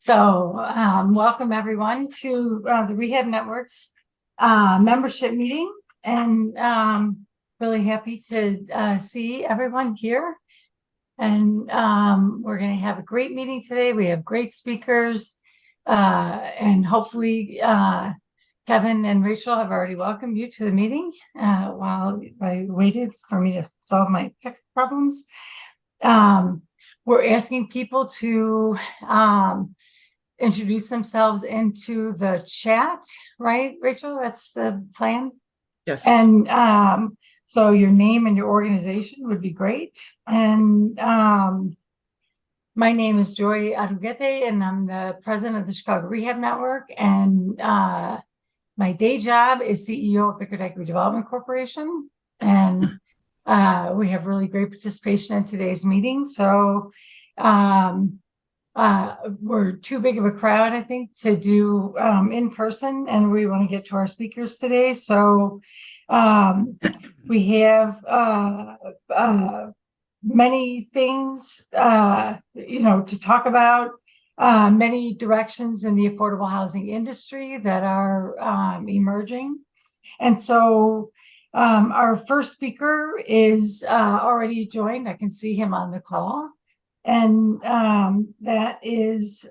So, welcome everyone to the Rehab Network's membership meeting, and really happy to see everyone here. And we're going to have a great meeting today. We have great speakers, and hopefully Kevin and Rachel have already welcomed you to the meeting while I waited for me to solve my tech problems. We're asking people to introduce themselves into the chat, right, Rachel? That's the plan? Yes. And so your name and your organization would be great. And my name is Joy Arugete, and I'm the president of the Chicago Rehab Network. And my day job is CEO of Bickerdike Redevelopment Corporation. And we have really great participation in today's meeting. So we're too big of a crowd, I think, to do in person, and we want to get to our speakers today. So we have many things, to talk about, many directions in the affordable housing industry that are emerging. And so our first speaker is already joined. I can see him on the call. And that is,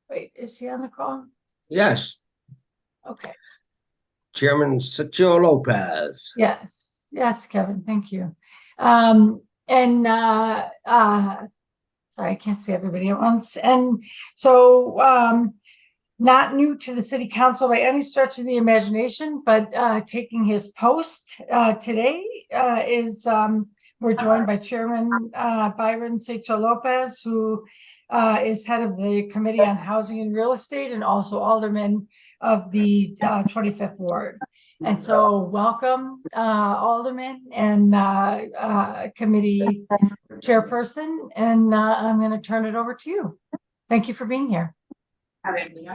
wait, is he on the call? Yes. Okay. Chairman Sergio Lopez. Yes. Yes, Kevin. Thank you. Sorry, I can't see everybody at once. And so not new to the city council by any stretch of the imagination, but taking his post today is we're joined by Chairman Byron Sergio Lopez, who is head of the Committee on Housing and Real Estate and also Alderman of the 25th Ward. And so welcome, Alderman and committee chairperson, and I'm going to turn it over to you. Thank you for being here.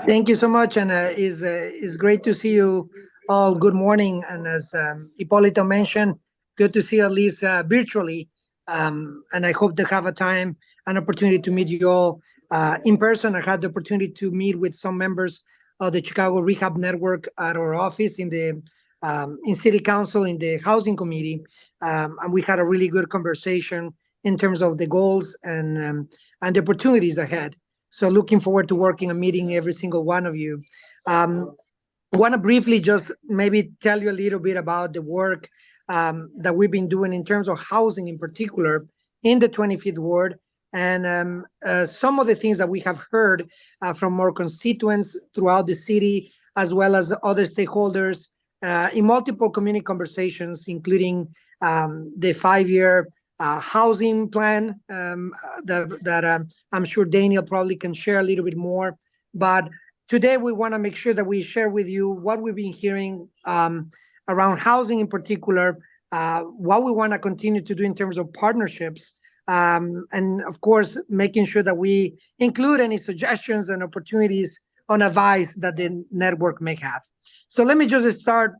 Thank you so much, and it's great to see you all. Good morning, and as Hipólito mentioned, good to see you at least virtually, and I hope to have an opportunity to meet you all in person. I had the opportunity to meet with some members of the Chicago Rehab Network at our office in City Council in the Housing Committee, and we had a really good conversation in terms of the goals and the opportunities ahead. So looking forward to working and meeting every single one of you. Want to briefly just maybe tell you a little bit about the work that we've been doing in terms of housing in particular in the 25th Ward, and some of the things that we have heard from our constituents throughout the city, as well as other stakeholders in multiple community conversations, including the 5-year housing plan that I'm sure Daniel probably can share a little bit more. But today we want to make sure that we share with you what we've been hearing around housing in particular, what we want to continue to do in terms of partnerships, and of course, making sure that we include any suggestions and opportunities on advice that the network may have. So let me just start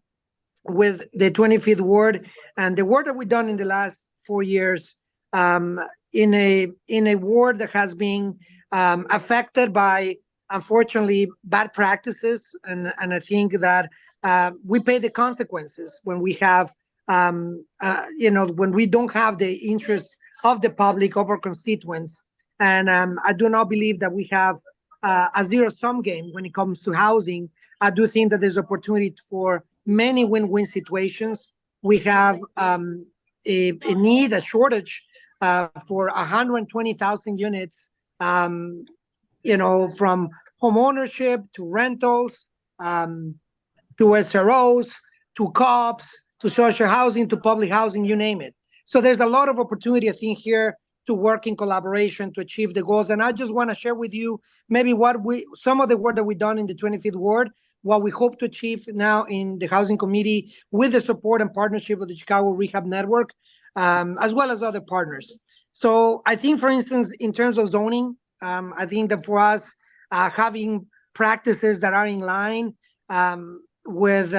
with the 25th Ward and the work that we've done in the last 4 years in a ward that has been affected by, unfortunately, bad practices, and I think that we pay the consequences when we have when we don't have the interest of the public, of our constituents. And I do not believe that we have a zero-sum game when it comes to housing. I do think that there's opportunity for many win-win situations. We have a shortage for 120,000 units, from home ownership to rentals, to SROs, to co-ops, to social housing, to public housing, you name it. So there's a lot of opportunity, I think, here to work in collaboration to achieve the goals. And I just want to share with you maybe some of the work that we've done in the 25th Ward, what we hope to achieve now in the Housing Committee with the support and partnership of the Chicago Rehab Network, as well as other partners. So I think, for instance, in terms of zoning, I think that for us, having practices that are in line with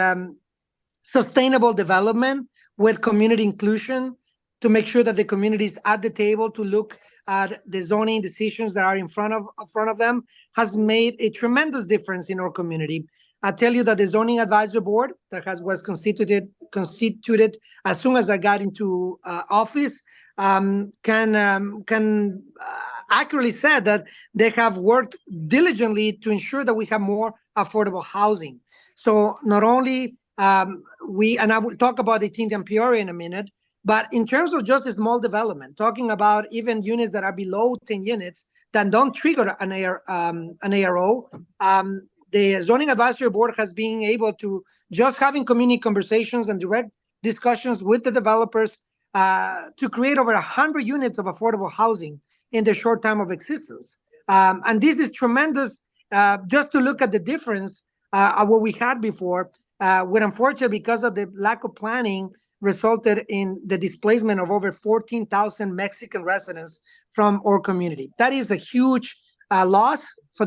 sustainable development, with community inclusion, to make sure that the community is at the table to look at the zoning decisions that are in front of them has made a tremendous difference in our community. I tell you that the zoning advisory board that was constituted as soon as I got into office can accurately say that they have worked diligently to ensure that we have more affordable housing. So not only and I will talk about the 18th and Peoria in a minute, but in terms of just a small development, talking about even units that are below 10 units that don't trigger an ARO, the zoning advisory board has been able to just having community conversations and direct discussions with the developers to create over 100 units of affordable housing in the short time of existence. And this is tremendous just to look at the difference of what we had before, when unfortunately, because of the lack of planning, resulted in the displacement of over 14,000 Mexican residents from our community. That is a huge loss for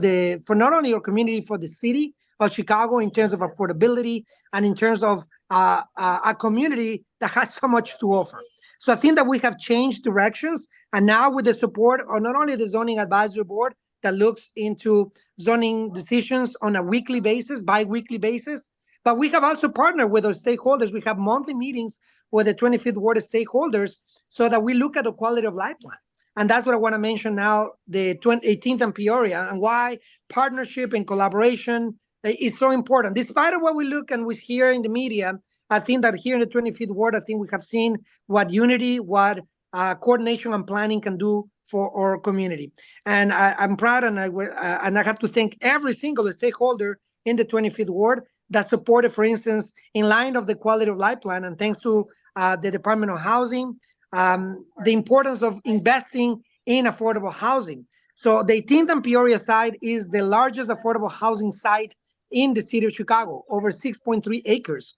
not only our community, for the city of Chicago in terms of affordability and in terms of a community that has so much to offer. So I think that we have changed directions, and now with the support of not only the zoning advisory board that looks into zoning decisions on a weekly basis, bi-weekly basis, but we have also partnered with our stakeholders. We have monthly meetings with the 25th Ward stakeholders so that we look at the quality of life plan. And that's what I want to mention now, the 18th and Peoria, and why partnership and collaboration is so important. Despite of what we look and we hear in the media, I think that here in the 25th Ward, I think we have seen what unity, what coordination and planning can do for our community. And I'm proud, and I have to thank every single stakeholder in the 25th Ward that supported, for instance, in line of the quality of life plan, and thanks to the Department of Housing, the importance of investing in affordable housing. So the 18th and Peoria site is the largest affordable housing site in the city of Chicago, over 6.3 acres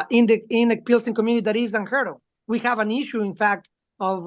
in the Pilsen community. That is unheard of. We have an issue, in fact, of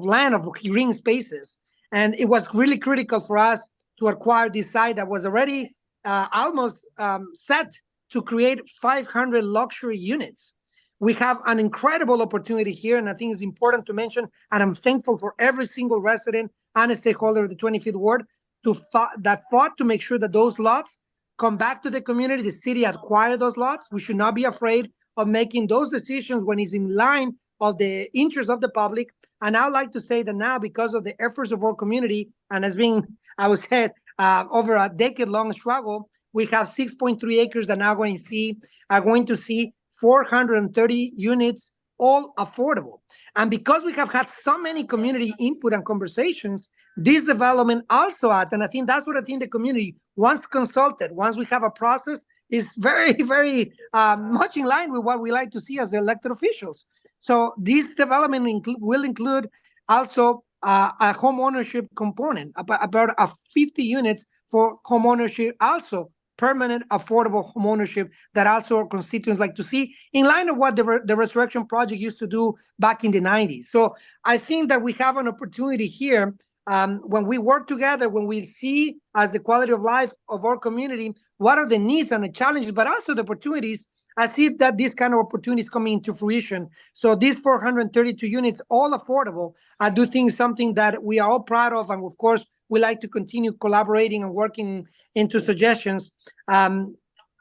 land, of green spaces. And it was really critical for us to acquire this site that was already almost set to create 500 luxury units. We have an incredible opportunity here, and I think it's important to mention, and I'm thankful for every single resident and a stakeholder of the 25th Ward that fought to make sure that those lots come back to the community. The city acquired those lots. We should not be afraid of making those decisions when it's in line of the interest of the public. And I would like to say that now, because of the efforts of our community, and has been, I would say, over a decade-long struggle, we have 6.3 acres that now are going to see 430 units, all affordable. And because we have had so many community input and conversations, this development also adds, and I think that's what I think the community, once consulted, once we have a process, is very, very much in line with what we like to see as elected officials. So this development will include also a home ownership component, about 50 units for home ownership, also permanent affordable home ownership, that also our constituents like to see, in line of what the Resurrection Project used to do back in the 90s. So I think that we have an opportunity here when we work together, when we see as the quality of life of our community, what are the needs and the challenges, but also the opportunities. I see that this kind of opportunities coming into fruition. So these 432 units, all affordable, I do think is something that we are all proud of. And of course, we like to continue collaborating and working into suggestions or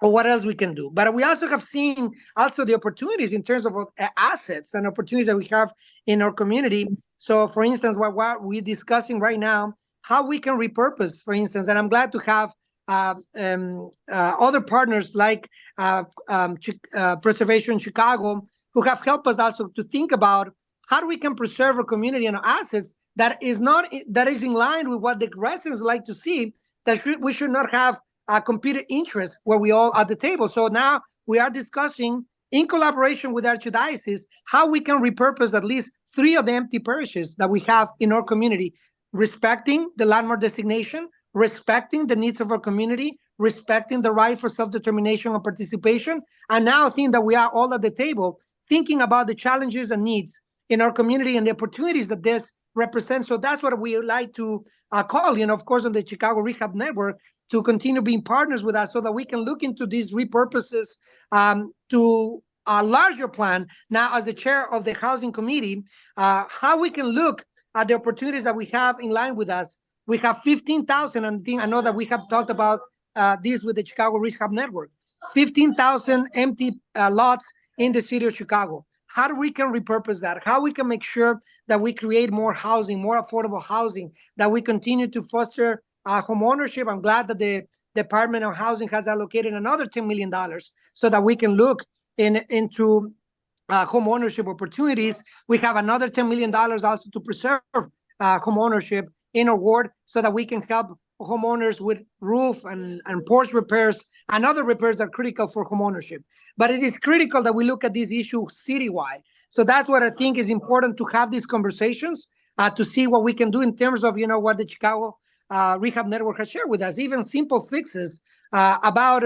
what else we can do. But we also have seen also the opportunities in terms of assets and opportunities that we have in our community. So for instance, what we're discussing right now, how we can repurpose, for instance, and I'm glad to have other partners like Preservation Chicago, who have helped us also to think about how we can preserve our community and our assets that is in line with what the residents like to see, that we should not have a competing interest where we all at the table. So now we are discussing, in collaboration with Archdiocese, how we can repurpose at least 3 of the empty parishes that we have in our community, respecting the landmark designation, respecting the needs of our community, respecting the right for self-determination and participation. And now I think that we are all at the table thinking about the challenges and needs in our community and the opportunities that this represents. So that's what we would like to call, of course, on the Chicago Rehab Network, to continue being partners with us so that we can look into these repurposes to a larger plan. Now, as the chair of the Housing Committee, how we can look at the opportunities that we have in line with us, we have 15,000, and I know that we have talked about this with the Chicago Rehab Network, 15,000 empty lots in the city of Chicago. How we can repurpose that, how we can make sure that we create more housing, more affordable housing, that we continue to foster home ownership. I'm glad that the Department of Housing has allocated another $10 million so that we can look into home ownership opportunities. We have another $10 million also to preserve home ownership in our ward so that we can help homeowners with roof and porch repairs and other repairs that are critical for home ownership. But it is critical that we look at this issue citywide. So that's what I think is important, to have these conversations, to see what we can do in terms of, what the Chicago Rehab Network has shared with us, even simple fixes about,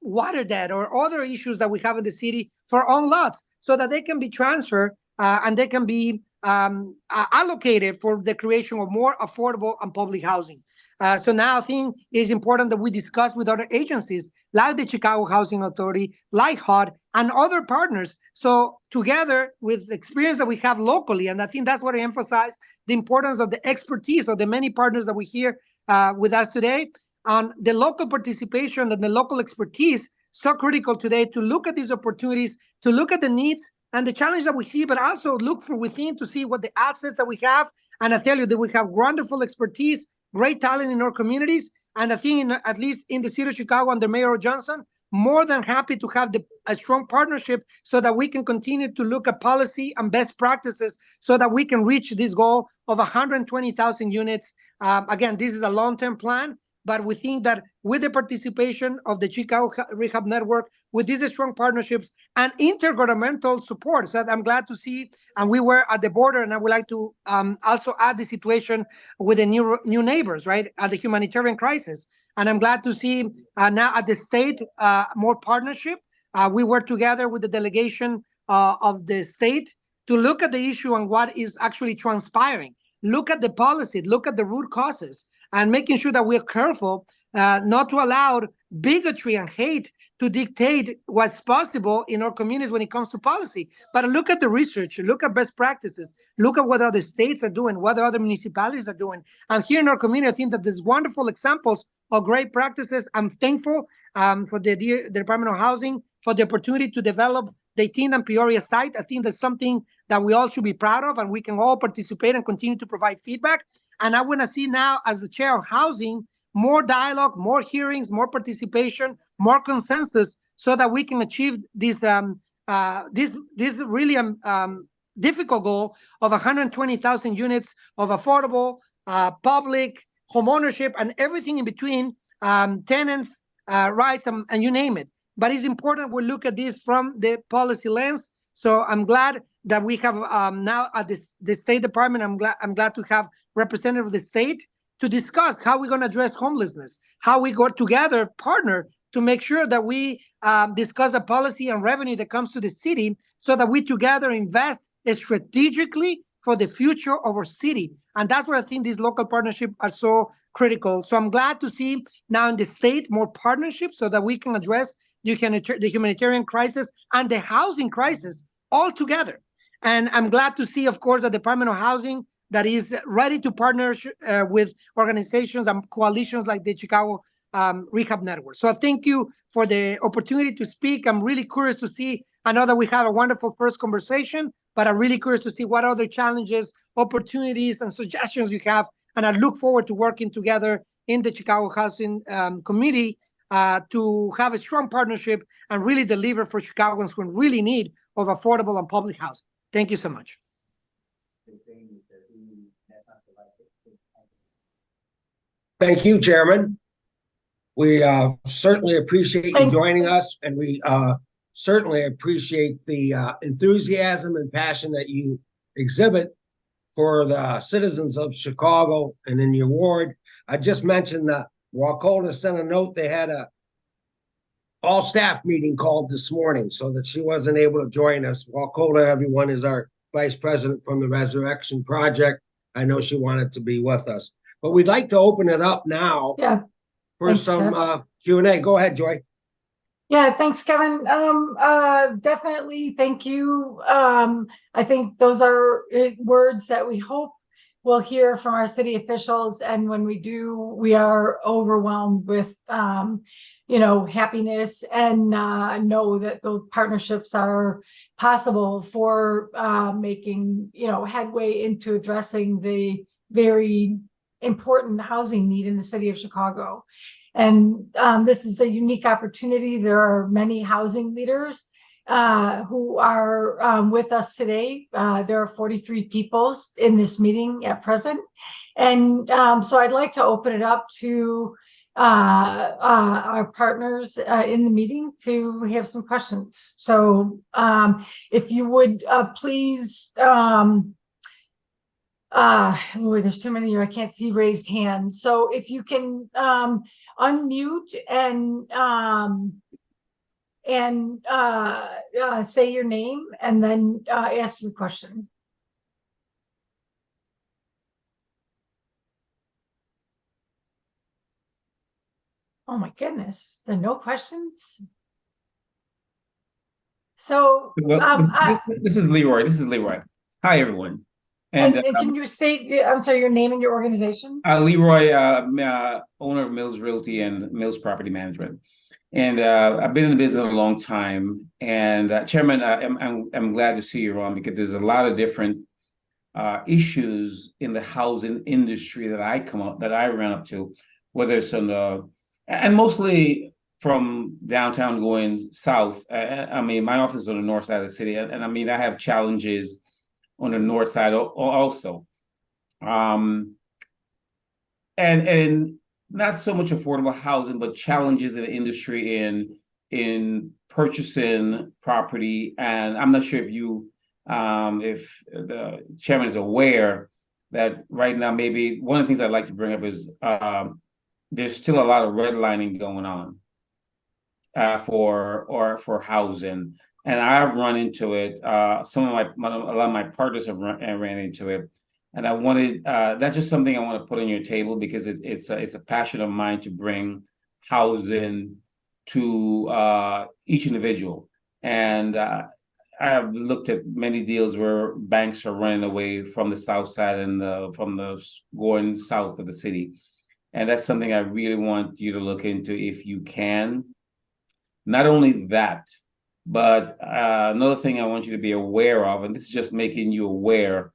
water debt or other issues that we have in the city for own lots, so that they can be transferred and they can be allocated for the creation of more affordable and public housing. So now I think it's important that we discuss with other agencies like the Chicago Housing Authority, like HUD, and other partners. So together with the experience that we have locally, and I think that's what I emphasize, the importance of the expertise of the many partners that we hear with us today, on the local participation and the local expertise, so critical today to look at these opportunities, to look at the needs and the challenge that we see, but also look from within to see what the assets that we have. And I tell you that we have wonderful expertise, great talent in our communities. And I think, at least in the city of Chicago under Mayor Johnson, more than happy to have a strong partnership so that we can continue to look at policy and best practices so that we can reach this goal of 120,000 units. Again, this is a long-term plan, but we think that with the participation of the Chicago Rehab Network, with these strong partnerships and intergovernmental support, so I'm glad to see, and we were at the border, and I would like to also add the situation with the new neighbors, right, at the humanitarian crisis. And I'm glad to see now at the state more partnership. We work together with the delegation of the state to look at the issue and what is actually transpiring. Look at the policy, look at the root causes, and making sure that we're careful not to allow bigotry and hate to dictate what's possible in our communities when it comes to policy. But look at the research, look at best practices, look at what other states are doing, what other municipalities are doing. And here in our community, I think that there's wonderful examples of great practices. I'm thankful for the Department of Housing for the opportunity to develop the 18th and Peoria site. I think that's something that we all should be proud of, and we can all participate and continue to provide feedback. And I want to see now, as the chair of housing, more dialogue, more hearings, more participation, more consensus, so that we can achieve this really difficult goal of 120,000 units of affordable public homeownership and everything in between, tenants, rights, and you name it. But it's important we look at this from the policy lens. So I'm glad that we have now at the State Department, I'm glad to have representative of the state to discuss how we're going to address homelessness, how we go together, partner, to make sure that we discuss a policy and revenue that comes to the city so that we together invest strategically for the future of our city. And that's where I think these local partnerships are so critical. So I'm glad to see now in the state more partnerships so that we can address the humanitarian crisis and the housing crisis all together. And I'm glad to see, of course, the Department of Housing that is ready to partner with organizations and coalitions like the Chicago Rehab Network. So thank you for the opportunity to speak. I'm really curious to see, I know that we had a wonderful first conversation, but I'm really curious to see what other challenges, opportunities, and suggestions you have. And I look forward to working together in the Chicago Housing Committee to have a strong partnership and really deliver for Chicagoans who really need of affordable and public housing. Thank you so much. Thank you, Chairman. We certainly appreciate you joining us, and we certainly appreciate the enthusiasm and passion that you exhibit for the citizens of Chicago and in your ward. I just mentioned that Wacona sent a note. They had a all-staff meeting called this morning so that she wasn't able to join us. Wacona, everyone, is our vice president from the Resurrection Project. I know she wanted to be with us. But we'd like to open it up now for some Q&A. Go ahead, Joy. Yeah, thanks, Kevin. Definitely thank you. I think those are words that we hope we'll hear from our city officials. And when we do, we are overwhelmed with, happiness and know that those partnerships are possible for making, headway into addressing the very important housing need in the city of Chicago. And this is a unique opportunity. There are many housing leaders who are with us today. There are 43 people in this meeting at present. And so I'd like to open it up to our partners in the meeting to have some questions. So if you would please, there's too many here. I can't see raised hands. So if you can unmute and say your name and then ask your question. Oh my goodness, there are no questions. So this is Leroy. Hi, everyone. And can you state, I'm sorry, your name and your organization? Leroy, owner of Mills Realty and Mills Property Management. And I've been in the business a long time. And Chairman, I'm glad to see you on, because there's a lot of different issues in the housing industry that I run up to, whether it's on the, and mostly from downtown going south. I mean, my office is on the north side of the city, and I mean, I have challenges on the north side also. And not so much affordable housing, but challenges in the industry in purchasing property. And I'm not sure if the chairman is aware that right now, maybe one of the things I'd like to bring up is there's still a lot of redlining going on for housing. And I've run into it. A lot of my partners have ran into it, and I wanted that's just something I want to put on your table, because it's a passion of mine to bring housing to each individual. And I've looked at many deals where banks are running away from the south side and from the going south of the city, and that's something I really want you to look into if you can. Not only that, but another thing I want you to be aware of, and this is just making you aware,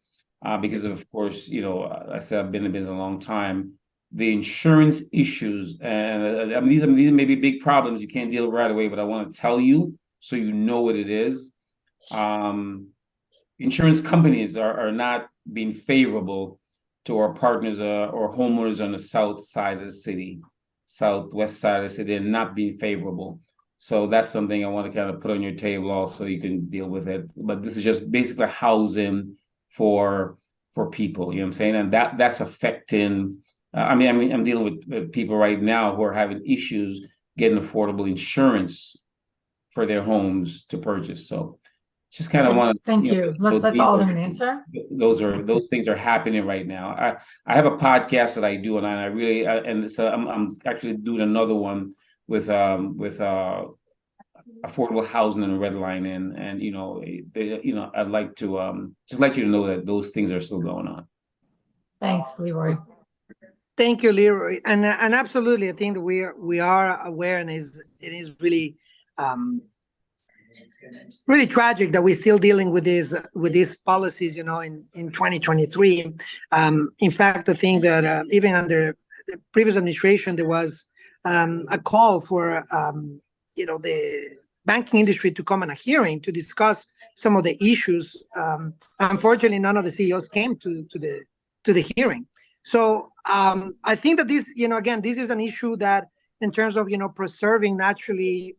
because of course, I said I've been in business a long time, the insurance issues, and I mean, these may be big problems you can't deal with right away, but I want to tell you so you know what it is. Insurance companies are not being favorable to our partners or homeowners on the south side of the city, southwest side of the city. They're not being favorable. So that's something I want to kind of put on your table also, you can deal with it. But this is just basically housing for people, you know what I'm saying? And that's affecting, I'm dealing with people right now who are having issues getting affordable insurance for their homes to purchase. So just kind of want to— Thank you. Let's let the alderman answer. Those things are happening right now. I have a podcast that I do, and I really and so I'm actually doing another one with affordable housing and redlining, and I'd like to just let you know that those things are still going on. Thanks, Leroy. Thank you, Leroy, and absolutely, I think that we are aware, and it is really really tragic that we're still dealing with these policies, in 2023. In fact, I think that even under the previous administration, there was a call for the banking industry to come on a hearing to discuss some of the issues. Unfortunately, none of the CEOs came to the hearing. So I think that this, again, this is an issue that, in terms of preserving naturally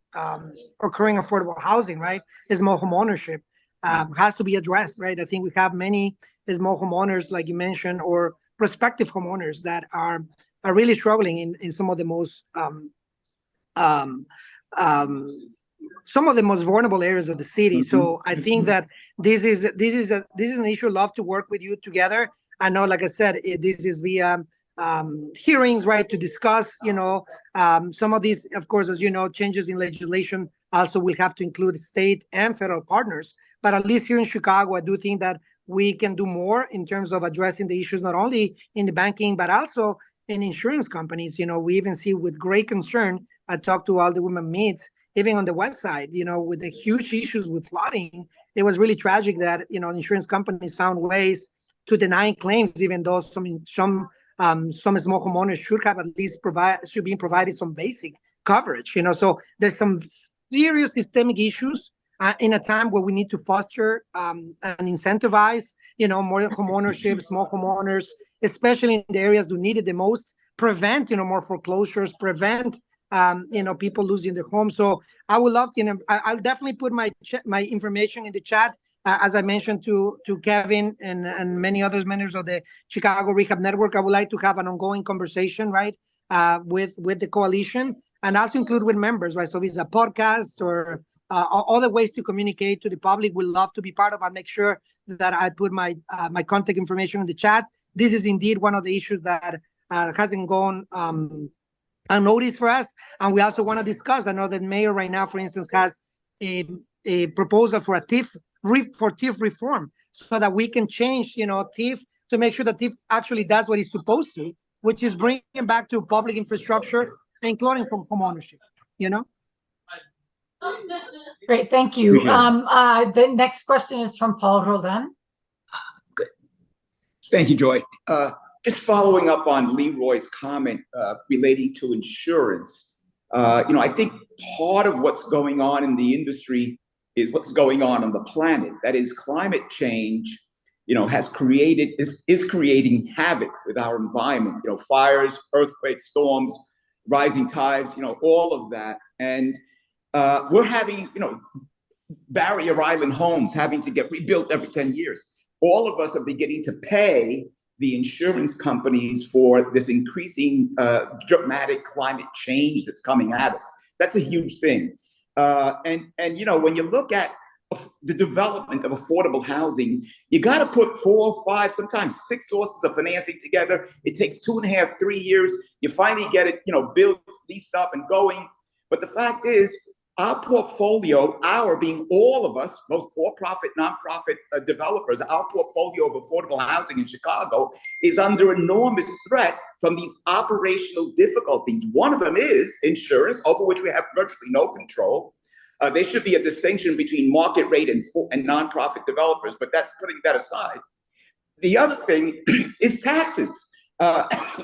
occurring affordable housing, right, small home ownership has to be addressed, right? I think we have many small homeowners, like you mentioned, or prospective homeowners that are really struggling in some of the most vulnerable areas of the city. Mm-hmm. So I think that this is an issue. Love to work with you together. I know, like I said, this is via hearings, right, to discuss, some of these, of course, as you know, changes in legislation also will have to include state and federal partners. But at least here in Chicago, I do think that we can do more in terms of addressing the issues, not only in the banking, but also in insurance companies. We even see with great concern, I talked to all the women meets, even on the west side, with the huge issues with flooding. It was really tragic that, insurance companies found ways to deny claims, even though some small homeowners should have at least should be provided some basic coverage. So there's some serious systemic issues in a time where we need to foster and incentivize, more homeownership, small homeowners, especially in the areas who need it the most, prevent, more foreclosures, prevent, people losing their homes. So I would love, I'll definitely put my information in the chat. As I mentioned to Kevin and many other members of the Chicago Rehab Network, I would like to have an ongoing conversation, right, with the coalition, and also include with members, right? So if it's a podcast or other ways to communicate to the public, we'd love to be part of. I'll make sure that I put my contact information in the chat. This is indeed one of the issues that hasn't gone unnoticed for us, and we also want to discuss. I know that Mayor right now, for instance, has a proposal for a TIF reform, so that we can change, TIF to make sure that TIF actually does what it's supposed to, which is bringing back to public infrastructure, including from home ownership. Great, thank you. The next question is from Paul Roldan. Good. Thank you, Joy. Just following up on Leroy's comment relating to insurance. I think part of what's going on in the industry is what's going on the planet. That is, climate change, is creating havoc with our environment. Fires, earthquakes, storms, rising tides, all of that. And we're having, barrier island homes having to get rebuilt every 10 years. All of us are beginning to pay the insurance companies for this increasing dramatic climate change that's coming at us. That's a huge thing. And when you look at the development of affordable housing, you got to put 4, 5, sometimes 6 sources of financing together. It takes 2.5, 3 years. You finally get it, built, leased up, and going. But the fact is, our portfolio, being all of us, both for-profit, nonprofit developers, our portfolio of affordable housing in Chicago is under enormous threat from these operational difficulties. One of them is insurance, over which we have virtually no control. There should be a distinction between market rate and nonprofit developers, but that's putting that aside. The other thing is taxes.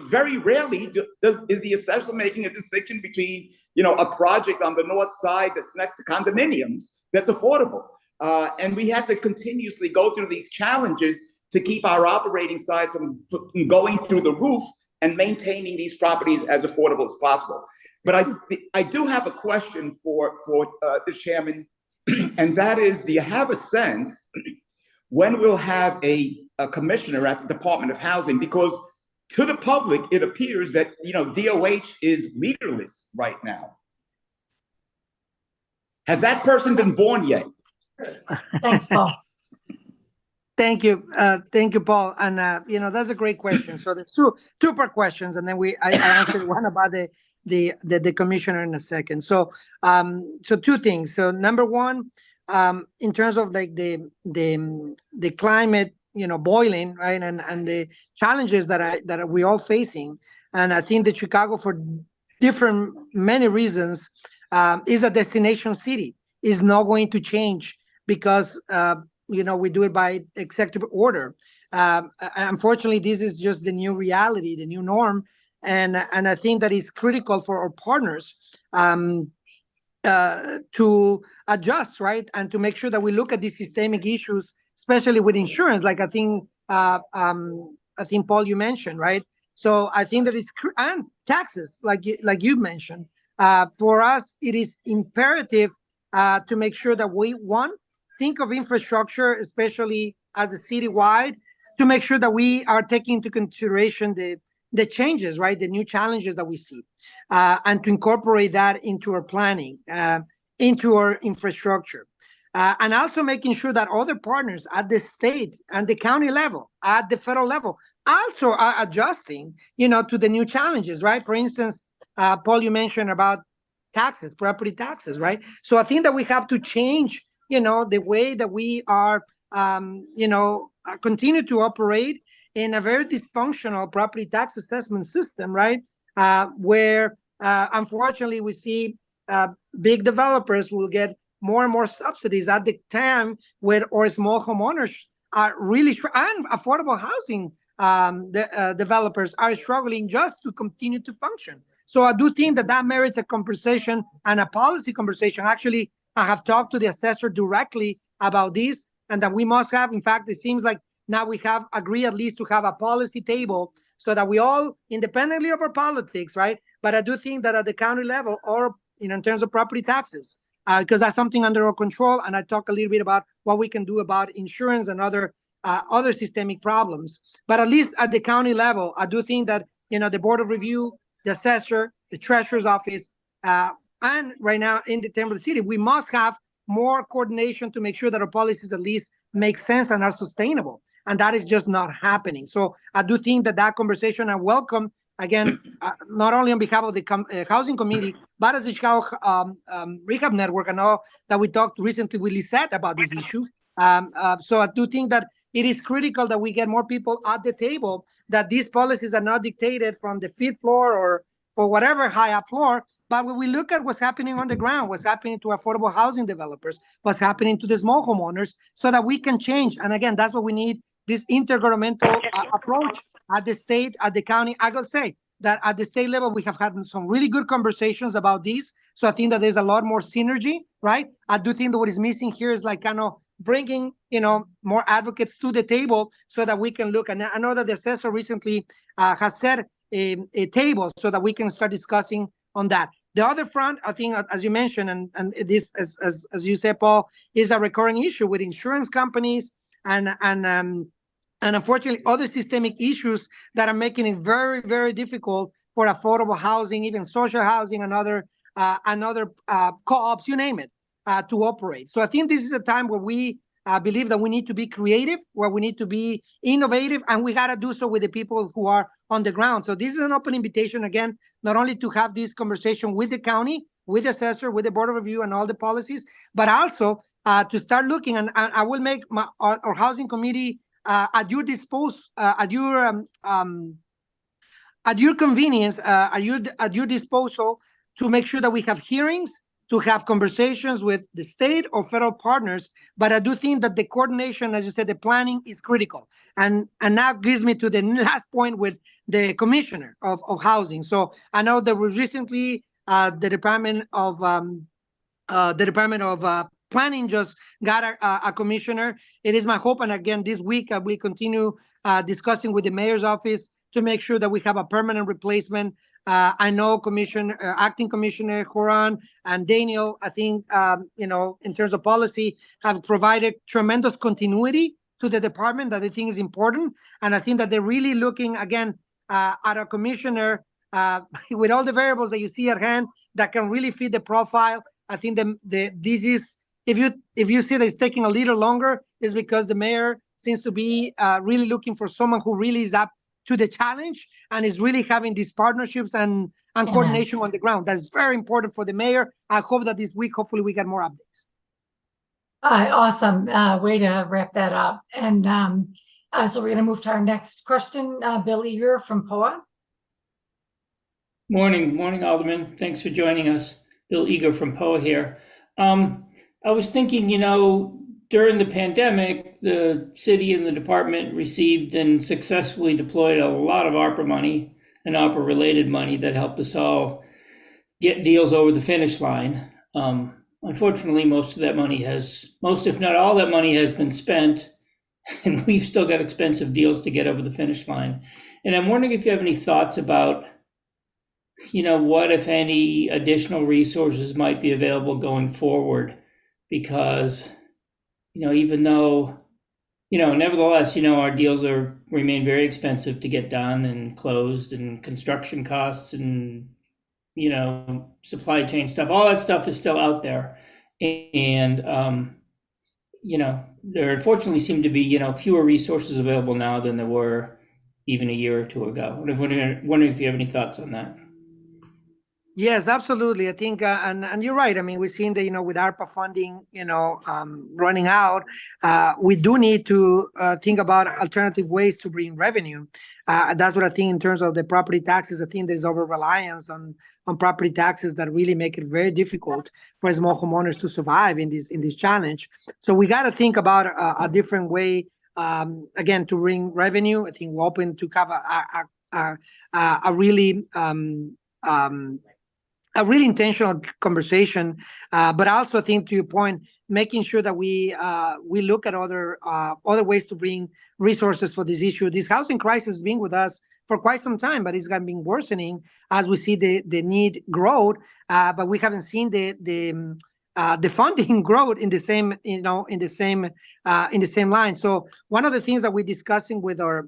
Very rarely is the assessor making a distinction between, a project on the north side that's next to condominiums that's affordable. And we have to continuously go through these challenges to keep our operating size from going through the roof and maintaining these properties as affordable as possible. But I do have a question for the chairman, and that is, do you have a sense when we'll have a commissioner at the Department of Housing? Because to the public, it appears that, DOH is leaderless right now. Has that person been born yet? Thanks, Paul. Thank you, Paul. And that's a great question. So there's two-part questions, and then I answered one about the commissioner in a second. So two things. So number one, in terms of like the climate, boiling, right, and the challenges that we all facing, and I think that Chicago, for many reasons, is a destination city. Is not going to change because we do it by executive order. Unfortunately, this is just the new reality, the new norm, and I think that is critical for our partners to adjust, right, and to make sure that we look at these systemic issues, especially with insurance, like I think Paul, you mentioned, right? So I think that and taxes, like you mentioned, for us it is imperative to make sure that we think of infrastructure, especially as a citywide, to make sure that we are taking into consideration the changes, right, the new challenges that we see, and to incorporate that into our planning, into our infrastructure. And also making sure that other partners at the state and the county level, at the federal level, also are adjusting, to the new challenges, right? For instance, Paul, you mentioned about taxes, property taxes, right? So I think that we have to change, the way that we are, continue to operate in a very dysfunctional property tax assessment system, right? Where unfortunately we see big developers will get more and more subsidies at the time where or small homeowners are really and affordable housing developers are struggling just to continue to function. So I do think that merits a conversation and a policy conversation. Actually, I have talked to the assessor directly about this, and that we must have. In fact, it seems like now we have agreed at least to have a policy table so that we all, independently of our politics, right? But I do think that at the county level, or in terms of property taxes, because that's something under our control. And I talk a little bit about what we can do about insurance and other systemic problems. But at least at the county level, I do think that the board of review, the assessor, the treasurer's office, and right now in the Temple City, we must have more coordination to make sure that our policies at least make sense and are sustainable. And that is just not happening. So I do think that conversation I welcome, again, not only on behalf of the housing committee, but as the Chicago Rehab Network. I know that we talked recently with Lisette about this issue. So I do think that it is critical that we get more people at the table, that these policies are not dictated from the fifth floor or whatever high up floor, but when we look at what's happening on the ground, what's happening to affordable housing developers, what's happening to the small homeowners, so that we can change. And again, that's what we need, this intergovernmental approach at the state, at the county. I will say that at the state level, we have had some really good conversations about this. So I think that there's a lot more synergy, right? I do think that what is missing here is like kind of bringing, more advocates to the table so that we can look. And I know that the assessor recently has set a table so that we can start discussing on that. The other front, I think, as you mentioned, and this, as you said, Paul, is a recurring issue with insurance companies and unfortunately other systemic issues that are making it very, very difficult for affordable housing, even social housing, and other co-ops, you name it, to operate. So I think this is a time where we believe that we need to be creative, where we need to be innovative, and we got to do so with the people who are on the ground. So this is an open invitation, again, not only to have this conversation with the county, with the assessor, with the board of review and all the policies, but also to start looking, and I will make our housing committee at your disposal, at your convenience, at your disposal, to make sure that we have hearings, to have conversations with the state or federal partners. But I do think that the coordination, as you said, the planning is critical. And that brings me to the last point with the commissioner of housing. So I know that we recently, the Department of Planning just got a commissioner. It is my hope, and again, this week we continue discussing with the mayor's office to make sure that we have a permanent replacement. I know Acting Commissioner Horan and Daniel, I think, in terms of policy, have provided tremendous continuity to the department that I think is important. And I think that they're really looking, again, at a commissioner with all the variables that you see at hand that can really fit the profile. I think this is, if you see that it's taking a little longer, is because the mayor seems to be really looking for someone who really is up to the challenge and is really having these partnerships and coordination on the ground. That's very important for the mayor. I hope that this week, hopefully, we get more updates. Awesome way to wrap that up. And so we're going to move to our next question. Bill Eager from POA. Morning, Alderman. Thanks for joining us. Bill Eager from POA here. I was thinking, during the pandemic, the city and the department received and successfully deployed a lot of ARPA money and ARPA-related money that helped us all get deals over the finish line. Unfortunately, most, if not all that money has been spent, and we've still got expensive deals to get over the finish line. And I'm wondering if you have any thoughts about, what, if any, additional resources might be available going forward, because even though, nevertheless, our deals remain very expensive to get done and closed, and construction costs and, supply chain stuff, all that stuff is still out there. And, there unfortunately seem to be, fewer resources available now than there were, even a year or two ago. I'm wondering if you have any thoughts on that. Yes, absolutely. I think, and you're right. I mean, we've seen that, with ARPA funding, running out, we do need to think about alternative ways to bring revenue. That's what I think in terms of the property taxes. I think there's over reliance on property taxes that really make it very difficult for small homeowners to survive in this challenge. So we got to think about a different way, again, to bring revenue. I think we're open to have a really a really intentional conversation, but also I think, to your point, making sure that we look at other ways to bring resources for this issue. This housing crisis has been with us for quite some time, but it's been worsening as we see the need grow, but we haven't seen the funding grow in the same in the same line. So one of the things that we're discussing with our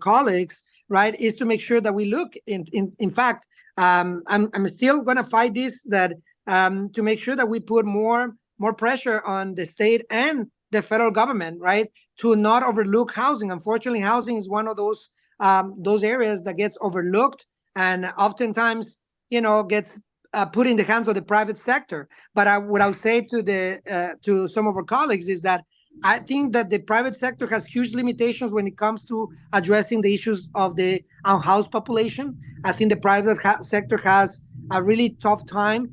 colleagues, right, is to make sure that we look in fact. I'm still going to fight this, that to make sure that we put more pressure on the state and the federal government, right, to not overlook housing. Unfortunately, housing is one of those areas that gets overlooked and oftentimes, gets put in the hands of the private sector. But what I'll say to some of our colleagues is that I think that the private sector has huge limitations when it comes to addressing the issues of the unhoused population. I think the private sector has a really tough time,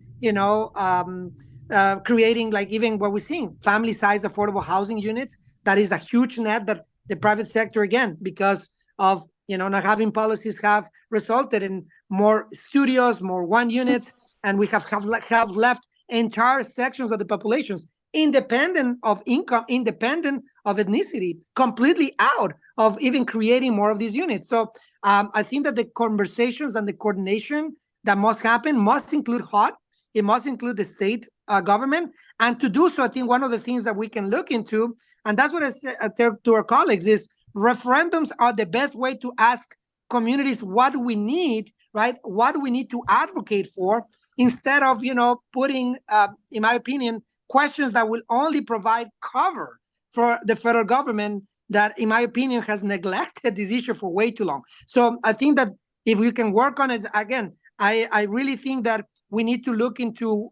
creating, like, even what we're seeing, family-size affordable housing units. That is a huge net that the private sector, again, because of not having policies, have resulted in more studios, more one units, and we have left entire sections of the populations, independent of income, independent of ethnicity, completely out of even creating more of these units. So I think that the conversations and the coordination that must happen must include HUD. It must include the state government. And to do so, I think one of the things that we can look into, and that's what I tell to our colleagues, is referendums are the best way to ask communities what we need, right? What we need to advocate for, instead of, putting, in my opinion, questions that will only provide cover for the federal government that, in my opinion, has neglected this issue for way too long. So I think that if we can work on it, again, I really think that we need to look into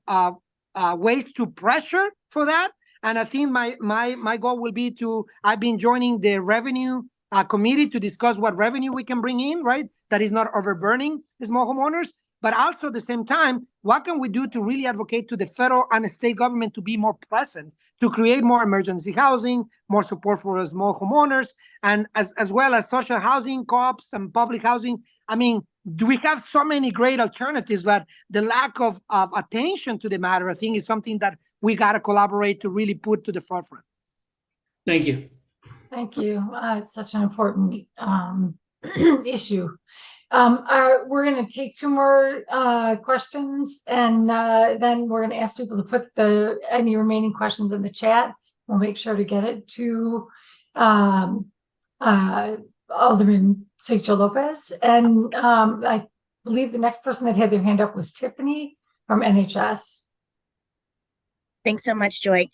ways to pressure for that. And I think my goal will be I've been joining the revenue committee to discuss what revenue we can bring in, right? That is not overburdening the small homeowners. But also at the same time, what can we do to really advocate to the federal and state government to be more present, to create more emergency housing, more support for small homeowners, and as well as social housing, co-ops, and public housing. I mean, do we have so many great alternatives, but the lack of attention to the matter, I think, is something that we got to collaborate to really put to the forefront. Thank you. Thank you. It's such an important issue. We're going to take two more questions, and then we're going to ask people to put any remaining questions in the chat. We'll make sure to get it to Alderman Sigcho Lopez. And I believe the next person that had their hand up was Tiffany from NHS. Thanks so much, Joy.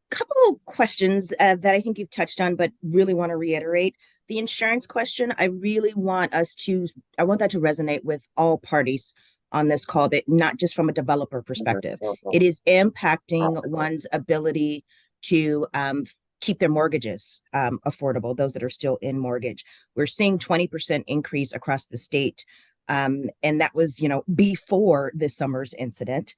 Couple of questions that I think you've touched on, but really want to reiterate. The insurance question, I want that to resonate with all parties on this call, but not just from a developer perspective. It is impacting one's ability to keep their mortgages affordable, those that are still in mortgage. We're seeing 20% increase across the state. And that was, before this summer's incident,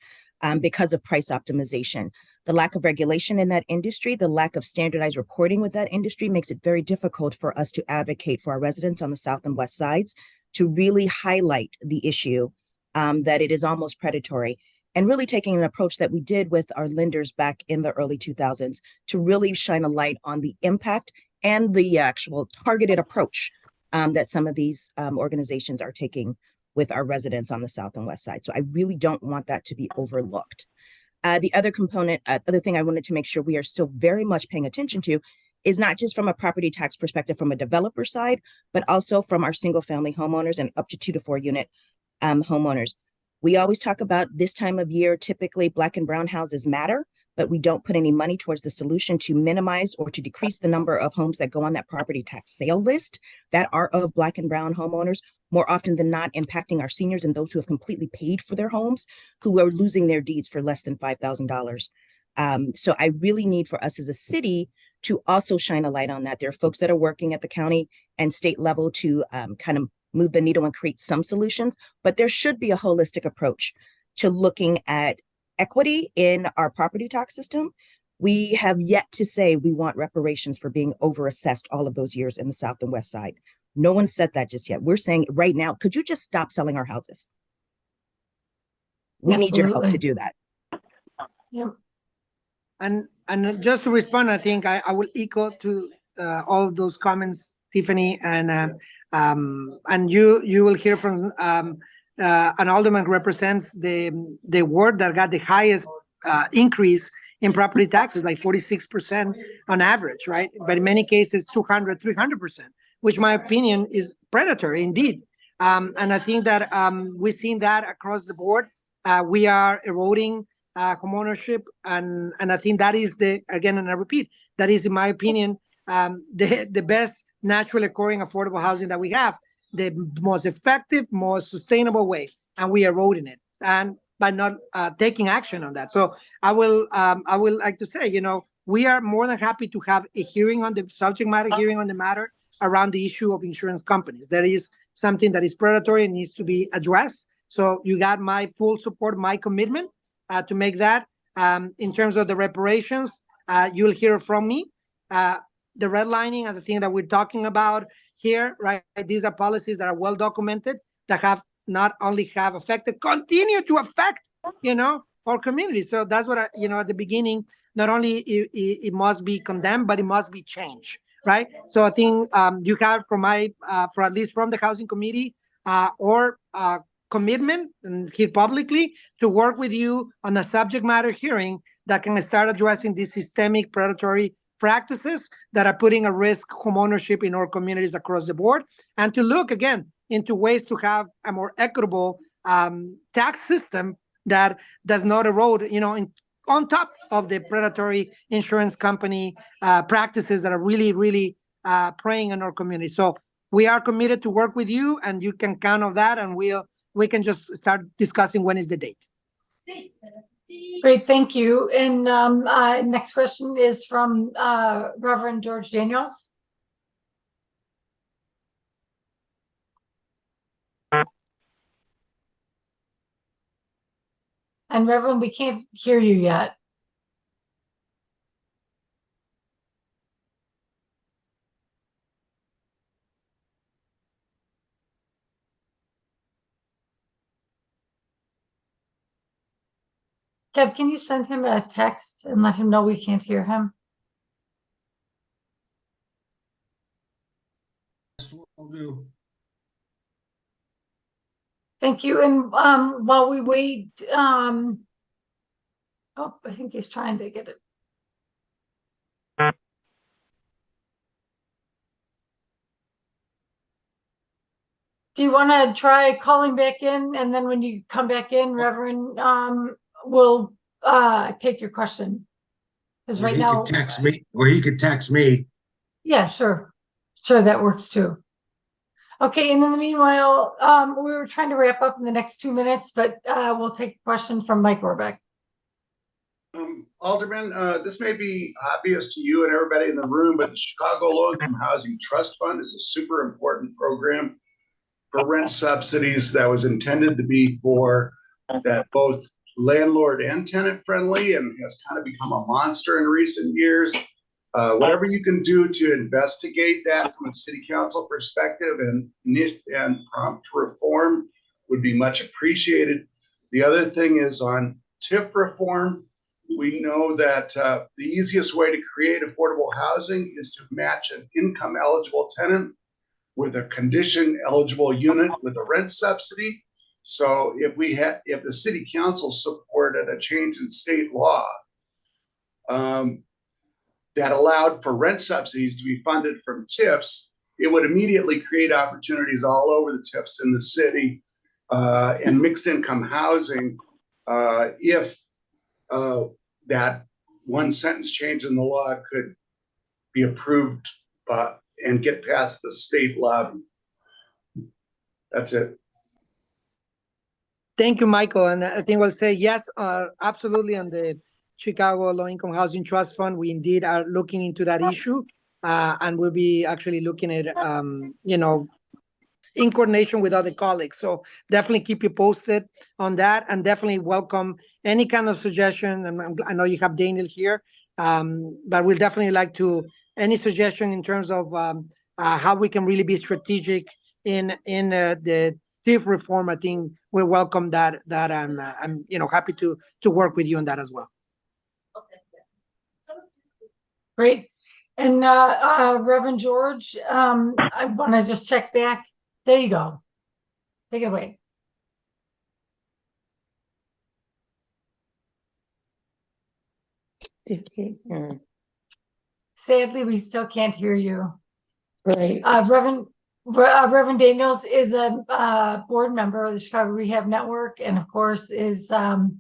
because of price optimization. The lack of regulation in that industry, the lack of standardized reporting with that industry makes it very difficult for us to advocate for our residents on the south and west sides to really highlight the issue that it is almost predatory, and really taking an approach that we did with our lenders back in the early 2000s to really shine a light on the impact and the actual targeted approach that some of these organizations are taking with our residents on the south and west side. So I really don't want that to be overlooked. The other component, other thing I wanted to make sure we are still very much paying attention to is not just from a property tax perspective from a developer side, but also from our single family homeowners and up to 2 to 4 unit homeowners. We always talk about this time of year, typically Black and brown houses matter, but we don't put any money towards the solution to minimize or to decrease the number of homes that go on that property tax sale list that are of Black and brown homeowners, more often than not impacting our seniors and those who have completely paid for their homes, who are losing their deeds for less than $5,000. So I really need for us as a city to also shine a light on that. There are folks that are working at the county and state level to kind of move the needle and create some solutions, but there should be a holistic approach to looking at equity in our property tax system. We have yet to say we want reparations for being overassessed all of those years in the South and West Side. No one said that just yet. We're saying right now, could you just stop selling our houses? We need your help to do that. Yep. And just to respond, I think I will echo to all of those comments, Tiffany, and you will hear from an alderman who represents the ward that got the highest increase in property taxes, like 46% on average, right? But in many cases, 200, 300%, which in my opinion is predatory indeed. And I think that we've seen that across the board. We are eroding homeownership, and I think that is again, and I repeat, that is, in my opinion, the best naturally occurring affordable housing that we have, the most effective, most sustainable way, and we are eroding it, and by not taking action on that. So I will like to say, we are more than happy to have a hearing on the subject matter, hearing on the matter around the issue of insurance companies. There is something that is predatory and needs to be addressed. So you got my full support, my commitment to make that. In terms of the reparations, you'll hear from me. The redlining and the thing that we're talking about here, right? These are policies that are well documented, that have not only have affected, continue to affect, our community. So that's what at the beginning, not only it must be condemned, but it must be changed, right? So I think you have from for at least from the Housing Committee or commitment, and here publicly, to work with you on a subject matter hearing that can start addressing these systemic predatory practices that are putting at risk homeownership in our communities across the board, and to look again into ways to have a more equitable tax system that does not erode, on top of the predatory insurance company practices that are really, really preying on our community. So we are committed to work with you, and you can count on that, and we can just start discussing when is the date. Great, thank you. And next question is from Reverend George Daniels. And Reverend, we can't hear you yet. Kev, can you send him a text and let him know we can't hear him? Will do. Thank you. And while we wait, oh, I think he's trying to get it. Do you want to try calling back in, and then when you come back in, Reverend, we'll take your question? Because right now, text me, or he could text me. Yeah, sure, that works too. Okay, and in the meanwhile, we were trying to wrap up in the next 2 minutes, but we'll take a question from Mike Warbeck. Alderman, this may be obvious to you and everybody in the room, but the Chicago Low-Income Housing Trust Fund is a super important program for rent subsidies that was intended to be for that both landlord and tenant friendly, and has kind of become a monster in recent years. Whatever you can do to investigate that from a city council perspective and prompt reform would be much appreciated. The other thing is on TIF reform. We know that the easiest way to create affordable housing is to match an income eligible tenant with a condition eligible unit with a rent subsidy. So if the city council supported a change in state law that allowed for rent subsidies to be funded from TIFs, it would immediately create opportunities all over the TIFs in the city and mixed income housing if that one sentence change in the law could be approved and get past the state lobby. That's it. Thank you, Michael. And I think we'll say yes, absolutely. On the Chicago Low Income Housing Trust Fund, we indeed are looking into that issue. And we'll be actually looking at, in coordination with other colleagues. So definitely keep you posted on that, and definitely welcome any kind of suggestion. And I know you have Daniel here, but we'll definitely like to, any suggestion in terms of how we can really be strategic in the TIF reform. I think we welcome that, I'm happy to work with you on that as well. Great. And Reverend George, I want to just check back. There you go. Take it away. Sadly, we still can't hear you. Right. Reverend Daniels is a board member of the Chicago Rehab Network, and of course is a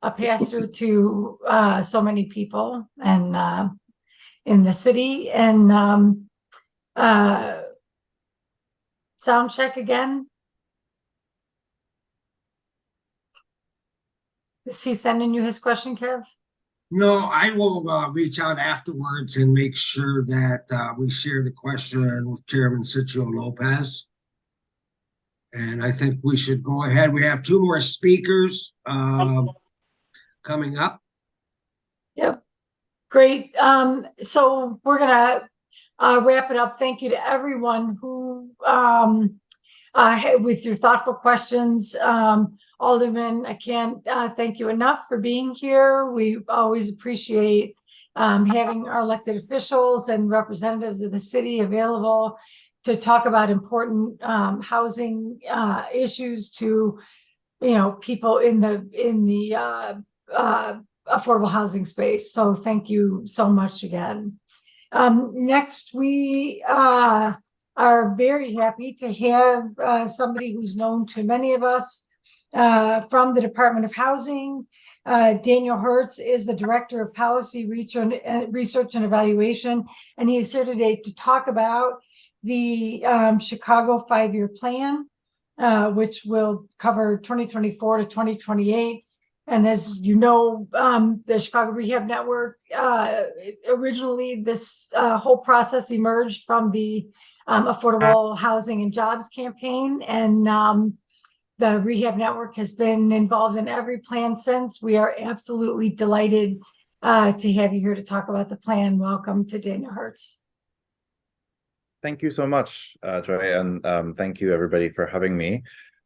pastor to so many people and in the city. And sound check again. Is he sending you his question, Kev? No, I will reach out afterwards and make sure that we share the question with Chairman Sitio Lopez. And I think we should go ahead. We have two more speakers coming up. Yep. Great. So we're gonna wrap it up. Thank you to everyone who with your thoughtful questions. Alderman, I can't thank you enough for being here. We always appreciate having our elected officials and representatives of the city available to talk about important housing issues to, people in the affordable housing space. So thank you so much again. Next, we are very happy to have somebody who's known to many of us from the Department of Housing. Daniel Hertz is the Director of Policy Research and Evaluation, and he is here today to talk about the Chicago 5-year plan, which will cover 2024 to 2028. And as you know, the Chicago Rehab Network, originally this whole process emerged from the Affordable Housing and Jobs campaign. And the Rehab Network has been involved in every plan since. We are absolutely delighted to have you here to talk about the plan. Welcome to Daniel Hertz. Thank you so much, Joy, and thank you everybody for having me.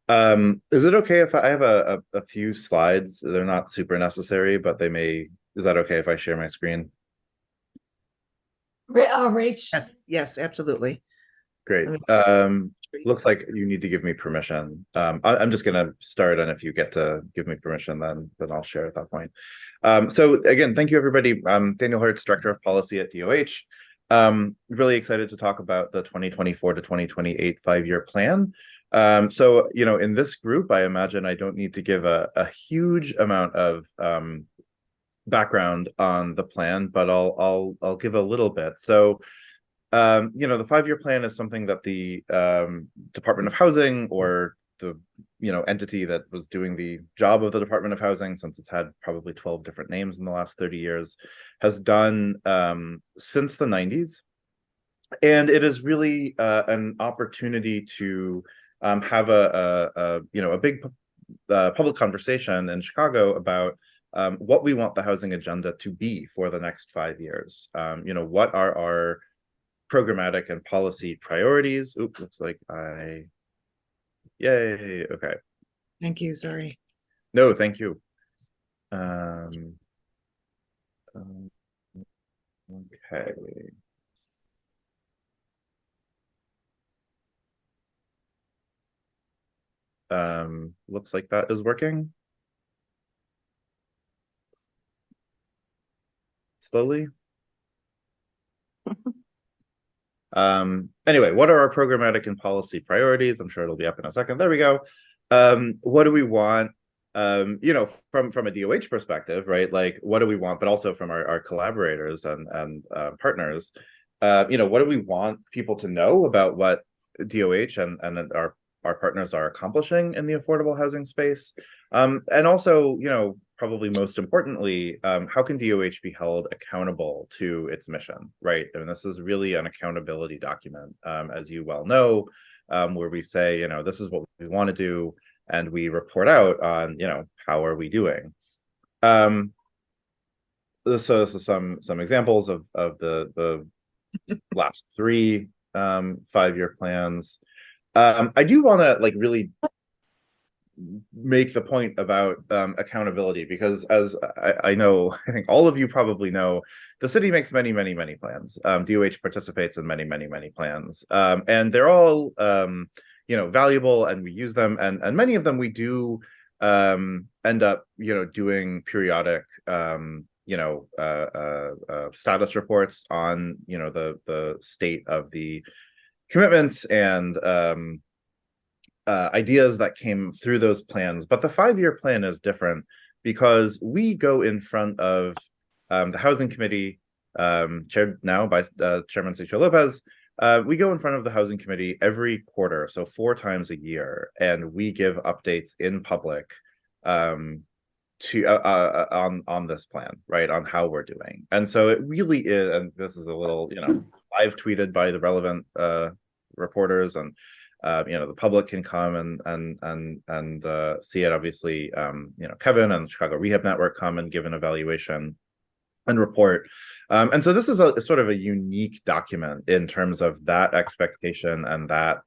Is it okay if I have a few slides? They're not super necessary, but they may. Is that okay if I share my screen? Rach? Yes, absolutely. Great. Looks like you need to give me permission. I'm just gonna start, and if you get to give me permission, then I'll share at that point. So again, thank you everybody. Daniel Hertz, Director of Policy at DOH. Really excited to talk about the 2024 to 2028 5-year plan. So, in this group, I imagine I don't need to give a huge amount of background on the plan, but I'll give a little bit. So, the 5-year plan is something that the Department of Housing, or the entity that was doing the job of the Department of Housing, since it's had probably 12 different names in the last 30 years, has done since the 90s. And it is really an opportunity to have a big public conversation in Chicago about what we want the housing agenda to be for the next 5 years. What are our programmatic and policy priorities? Oops, looks like yay, okay. Thank you, sorry. No, thank you. Okay. Looks like that is working. Slowly. Anyway, what are our programmatic and policy priorities? I'm sure it'll be up in a second. There we go. What do we want you know, from a DOH perspective, right? Like, what do we want? But also from our collaborators and partners, you know, what do we want people to know about what DOH and our partners are accomplishing in the affordable housing space? And also, you know, probably most importantly, how can DOH be held accountable to its mission, right? I mean, this is really an accountability document, as you well know, where we say, you know, this is what we want to do, and we report out on, you know, how are we doing. So this is some examples of the last three 5-year plans. I do want to like really make the point about accountability, because as I know, I think all of you probably know, the city makes many plans. DOH participates in many plans, and they're all you know, valuable, and we use them, and many of them we do end up, you know, doing periodic you know, status reports on, you know, the state of the commitments and ideas that came through those plans. But the 5-year plan is different because we go in front of the Housing Committee, chaired now by Chairman Sergio Lopez. We go in front of the Housing Committee every quarter, so 4 times a year, and we give updates in public to on this plan, right, on how we're doing. And so it really is, and this is a little, you know, live tweeted by the relevant reporters, and you know, the public can come and see it. Obviously, you know, Kevin and the Chicago Rehab Network come and give an evaluation and report. And so this is a sort of a unique document in terms of that expectation and that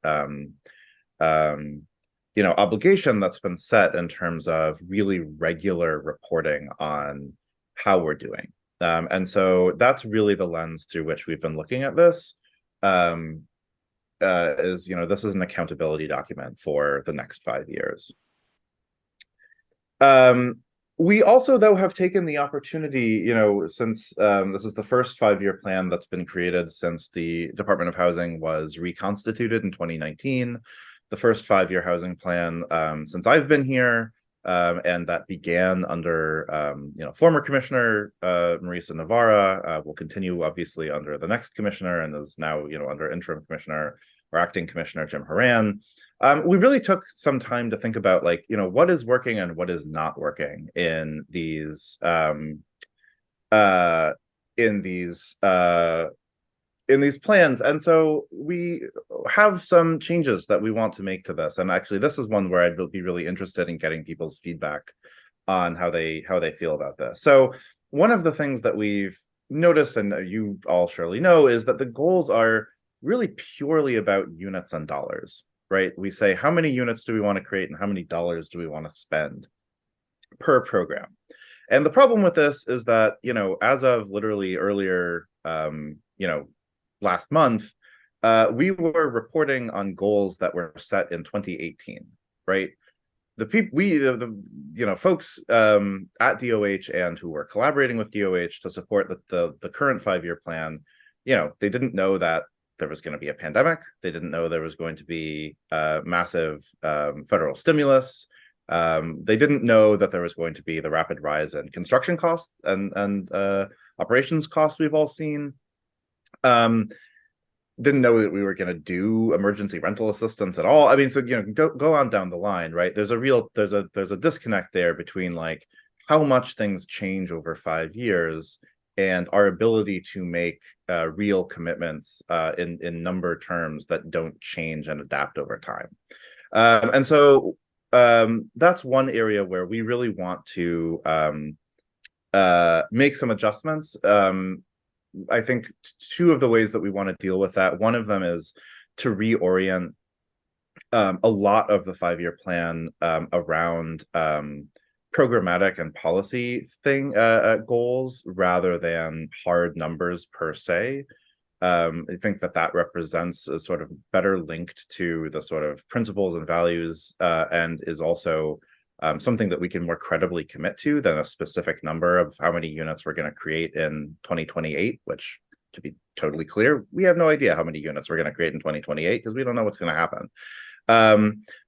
you know, obligation that's been set in terms of really regular reporting on how we're doing. And so that's really the lens through which we've been looking at this. Is, you know, this is an accountability document for the next 5 years. We also, though, have taken the opportunity, you know, since this is the first 5-year plan that's been created since the Department of Housing was reconstituted in 2019, the first 5-year housing plan since I've been here, and that began under you know, former Commissioner Marisa Navarra, will continue obviously under the next commissioner, and is now, you know, under interim commissioner or acting commissioner Jim Horan. We really took some time to think about, like, you know, what is working and what is not working in these plans. And so we have some changes that we want to make to this. And actually, this is one where I'd be really interested in getting people's feedback on how they feel about this. So one of the things that we've noticed, and you all surely know, is that the goals are really purely about units and dollars, right? We say, how many units do we want to create and how many dollars do we want to spend per program? And the problem with this is that, you know, as of literally earlier, you know, last month, we were reporting on goals that were set in 2018, right? The people, you know, folks at DOH and who were collaborating with DOH to support the current 5-year plan, you know, they didn't know that there was going to be a pandemic. They didn't know there was going to be massive federal stimulus. They didn't know that there was going to be the rapid rise in construction costs and operations costs we've all seen. Didn't know that we were going to do emergency rental assistance at all. I mean, so, you know, go on down the line, right? There's a disconnect there between, like, how much things change over 5 years and our ability to make real commitments in number terms that don't change and adapt over time. And so that's one area where we really want to make some adjustments. I think 2 of the ways that we want to deal with that, one of them is to reorient a lot of the 5-year plan around programmatic and policy goals rather than hard numbers per se. I think that represents a sort of better linked to the sort of principles and values, and is also something that we can more credibly commit to than a specific number of how many units we're going to create in 2028, which, to be totally clear, we have no idea how many units we're going to create in 2028 because we don't know what's going to happen.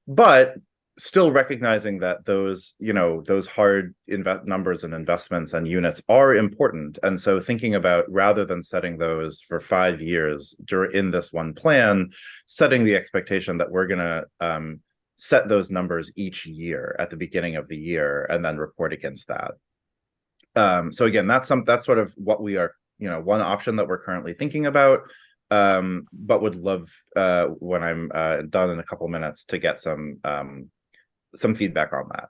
But still recognizing that those, those hard numbers and investments and units are important. And so thinking about, rather than setting those for 5 years in this one plan, setting the expectation that we're going to set those numbers each year at the beginning of the year and then report against that. So again, that's sort of what we are, one option that we're currently thinking about. But would love when I'm done in a couple minutes to get some feedback on that.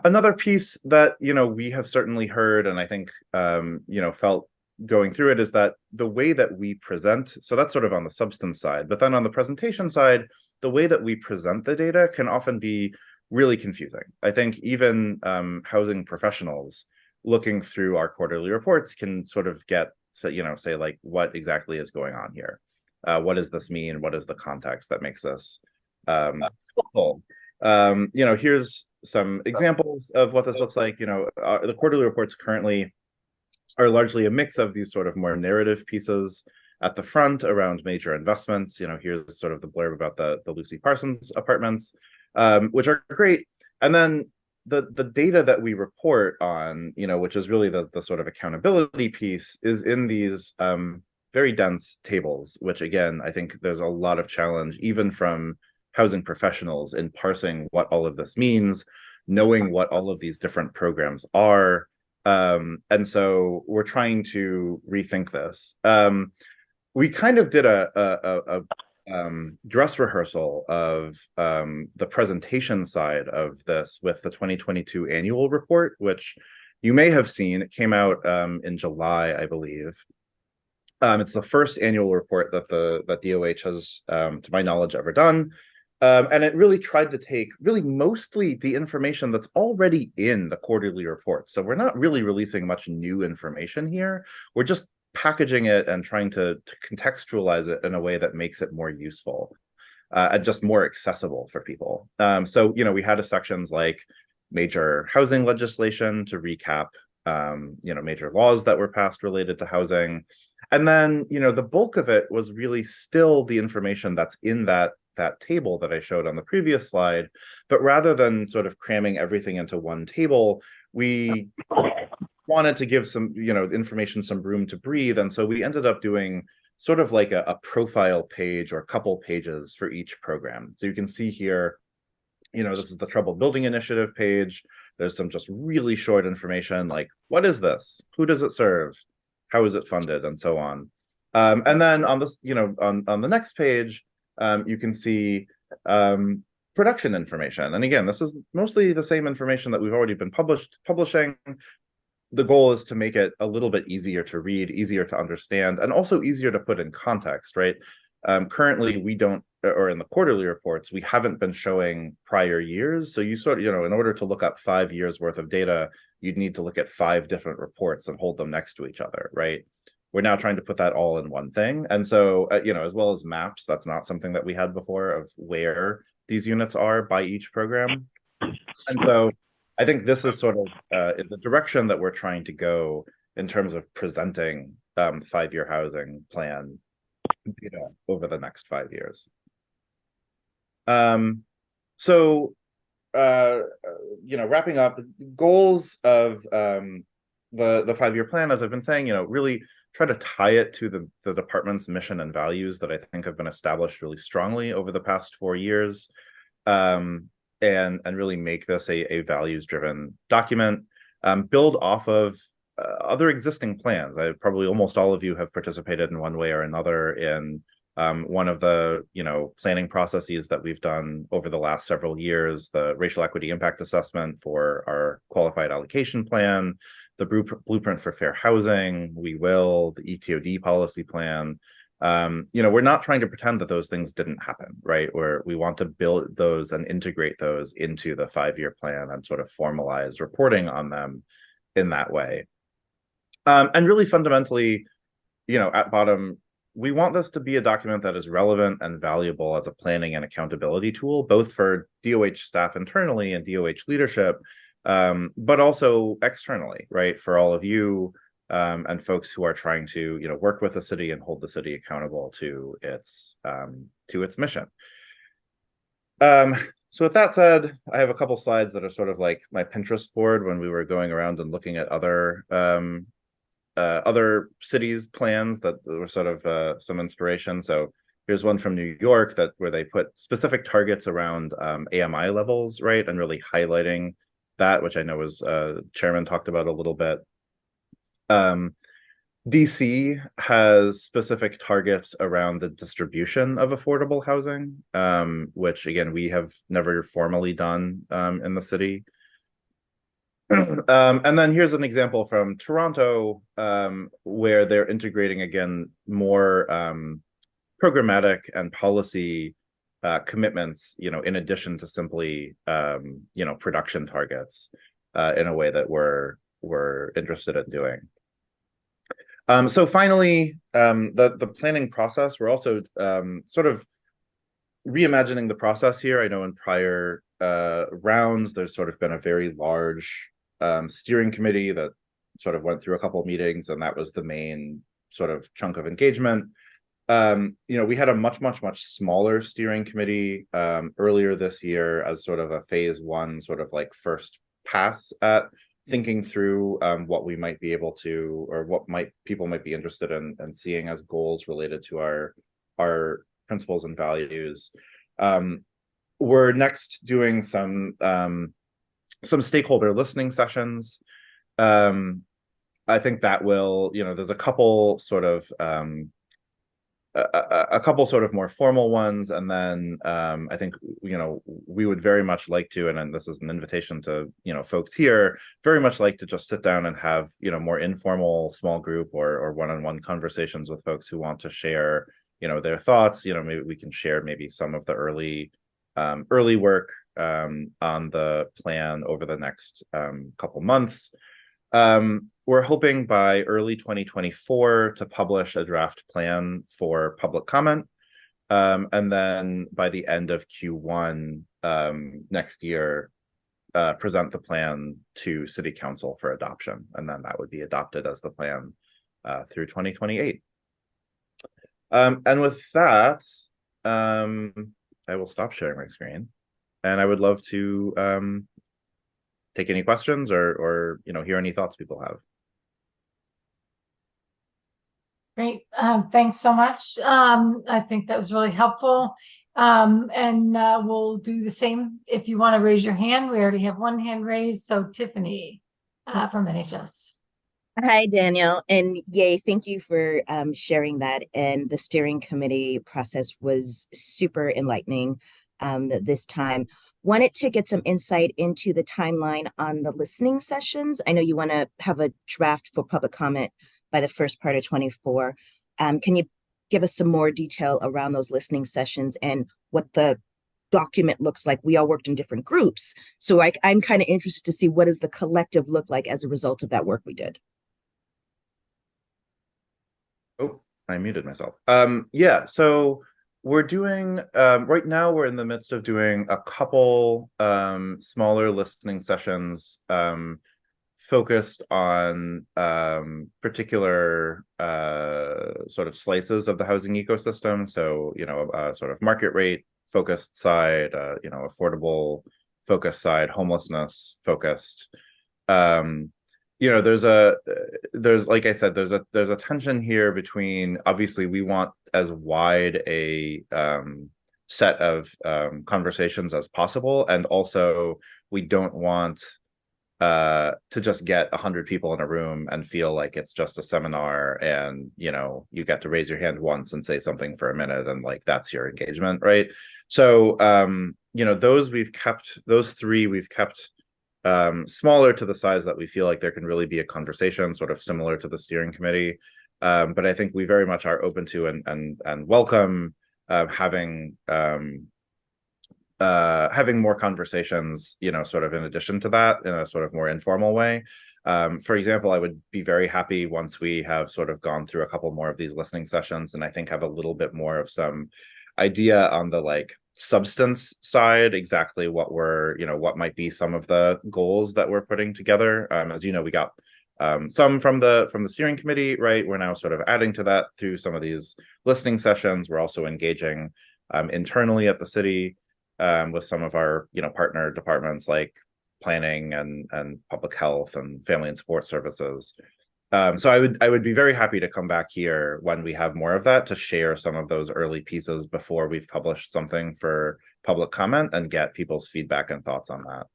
Another piece that we have certainly heard, and I think felt going through it, is that the way that we present, so that's sort of on the substance side, but then on the presentation side, the way that we present the data can often be really confusing. I think even housing professionals looking through our quarterly reports can sort of get to, say like, what exactly is going on here? What does this mean? What is the context that makes this helpful? Here's some examples of what this looks like. The quarterly reports currently are largely a mix of these sort of more narrative pieces at the front around major investments. Here's sort of the blurb about the Lucy Parsons apartments, which are great. And then the data that we report on, which is really the sort of accountability piece, is in these very dense tables, which again, I think there's a lot of challenge, even from housing professionals, in parsing what all of this means, knowing what all of these different programs are. And so we're trying to rethink this. We kind of did a dress rehearsal of the presentation side of this with the 2022 annual report, which you may have seen. It came out in July, I believe. It's the first annual report that DOH has, to my knowledge, ever done. And it really tried to take mostly the information that's already in the quarterly report. So we're not really releasing much new information here. We're just packaging it and trying to contextualize it in a way that makes it more useful and just more accessible for people. So, we had sections like major housing legislation to recap, major laws that were passed related to housing. And then, the bulk of it was really still the information that's in that table that I showed on the previous slide. But rather than sort of cramming everything into one table, we wanted to give some, information some room to breathe. And so we ended up doing sort of like a profile page or a couple pages for each program. So you can see here, this is the Troubled Building Initiative page. There's some just really short information like, what is this? Who does it serve? How is it funded? And so on. And then on this, on the next page, you can see production information. And again, this is mostly the same information that we've already been publishing. The goal is to make it a little bit easier to read, easier to understand, and also easier to put in context, right? Currently, we don't, or in the quarterly reports, we haven't been showing prior years. So you sort of, in order to look up 5 years worth of data, you'd need to look at 5 different reports and hold them next to each other, right? We're now trying to put that all in one thing. And so, as well as maps, that's not something that we had before of where these units are by each program. And so I think this is sort of the direction that we're trying to go in terms of presenting 5-year housing plan data over the next 5 years. So, wrapping up, the goals of the 5-year plan, as I've been saying, really try to tie it to the department's mission and values that I think have been established really strongly over the past 4 years, and really make this a values-driven document, build off of other existing plans. Probably almost all of you have participated in one way or another in one of the planning processes that we've done over the last several years, the racial equity impact assessment for our qualified allocation plan, the blueprint for fair housing, the ETOD policy plan. We're not trying to pretend that those things didn't happen, right? We want to build those and integrate those into the 5-year plan and sort of formalize reporting on them in that way. And really fundamentally, at bottom, we want this to be a document that is relevant and valuable as a planning and accountability tool, both for DOH staff internally and DOH leadership, but also externally, right? For all of you and folks who are trying to, work with the city and hold the city accountable to its mission. So with that said, I have a couple slides that are sort of like my Pinterest board when we were going around and looking at other cities' plans that were sort of some inspiration. So here's one from New York where they put specific targets around AMI levels, right, and really highlighting that, which I know was Chairman talked about a little bit. DC has specific targets around the distribution of affordable housing, which again, we have never formally done in the city. And then here's an example from Toronto, where they're integrating again more programmatic and policy commitments, in addition to simply production targets in a way that we're interested in doing. So finally, the planning process, we're also sort of reimagining the process here. I know in prior rounds, there's sort of been a very large steering committee that sort of went through a couple of meetings, and that was the main sort of chunk of engagement. We had a much smaller steering committee earlier this year as sort of a phase one, sort of like first pass at thinking through what we might be able to, or what people might be interested in and seeing as goals related to our principles and values. We're next doing some stakeholder listening sessions. I think that will, there's a couple sort of more formal ones, and then I think we would very much like to, and then this is an invitation to folks here, very much like to just sit down and have more informal small group or one-on-one conversations with folks who want to share their thoughts. Maybe we can share maybe some of the early work on the plan over the next couple months. We're hoping by early 2024 to publish a draft plan for public comment. And then by the end of Q1 next year, present the plan to City Council for adoption. And then that would be adopted as the plan through 2028. And with that, I will stop sharing my screen. And I would love to take any questions or hear any thoughts people have. Great. Thanks so much. I think that was really helpful. And we'll do the same if you want to raise your hand. We already have one hand raised. So Tiffany from NHS. Hi, Daniel. And yay, thank you for sharing that. And the steering committee process was super enlightening this time. Wanted to get some insight into the timeline on the listening sessions. I know you want to have a draft for public comment by the first part of 24. Can you give us some more detail around those listening sessions and what the document looks like? We all worked in different groups. So I'm kind of interested to see what does the collective look like as a result of that work we did. Oh, I muted myself. Yeah, so we're doing, right now we're in the midst of doing a couple smaller listening sessions focused on particular sort of slices of the housing ecosystem. So, sort of market rate focused side, affordable focused side, homelessness focused. There's like I said, there's a tension here between, obviously we want as wide a set of conversations as possible, and also we don't want to just get 100 people in a room and feel like it's just a seminar and you get to raise your hand once and say something for a minute and like that's your engagement, right? So those three we've kept smaller to the size that we feel like there can really be a conversation, sort of similar to the steering committee. But I think we very much are open to and welcome having more conversations, sort of in addition to that, in a sort of more informal way. For example, I would be very happy once we have sort of gone through a couple more of these listening sessions and I think have a little bit more of some idea on the like substance side, exactly what what might be some of the goals that we're putting together. As you know, we got some from the steering committee, right? We're now sort of adding to that through some of these listening sessions. We're also engaging internally at the city. with some of our, partner departments like planning and public health and family and support services. So I would be very happy to come back here when we have more of that to share some of those early pieces before we've published something for public comment and get people's feedback and thoughts on that.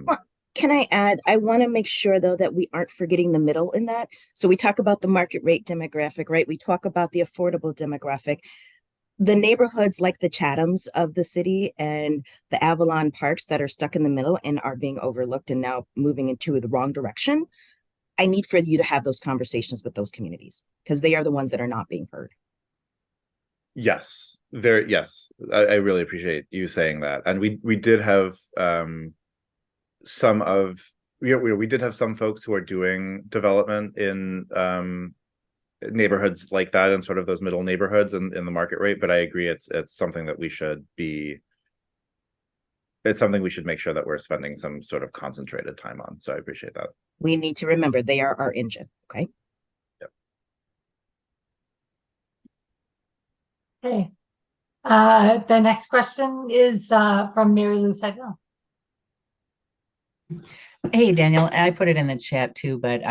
Well, can I add, I want to make sure though that we aren't forgetting the middle in that. So we talk about the market rate demographic, right? We talk about the affordable demographic. The neighborhoods like the Chathams of the city and the Avalon Parks that are stuck in the middle and are being overlooked and now moving into the wrong direction. I need for you to have those conversations with those communities because they are the ones that are not being heard. Yes, yes. I really appreciate you saying that. And we did have we did have some folks who are doing development in neighborhoods like that and sort of those middle neighborhoods in the market rate. But I agree, it's something that we should make sure that we're spending some sort of concentrated time on. So I appreciate that. We need to remember they are our engine. Okay. Yep. Okay. The next question is from Mary Lou Seidel. Hey, Daniel, I put it in the chat too, but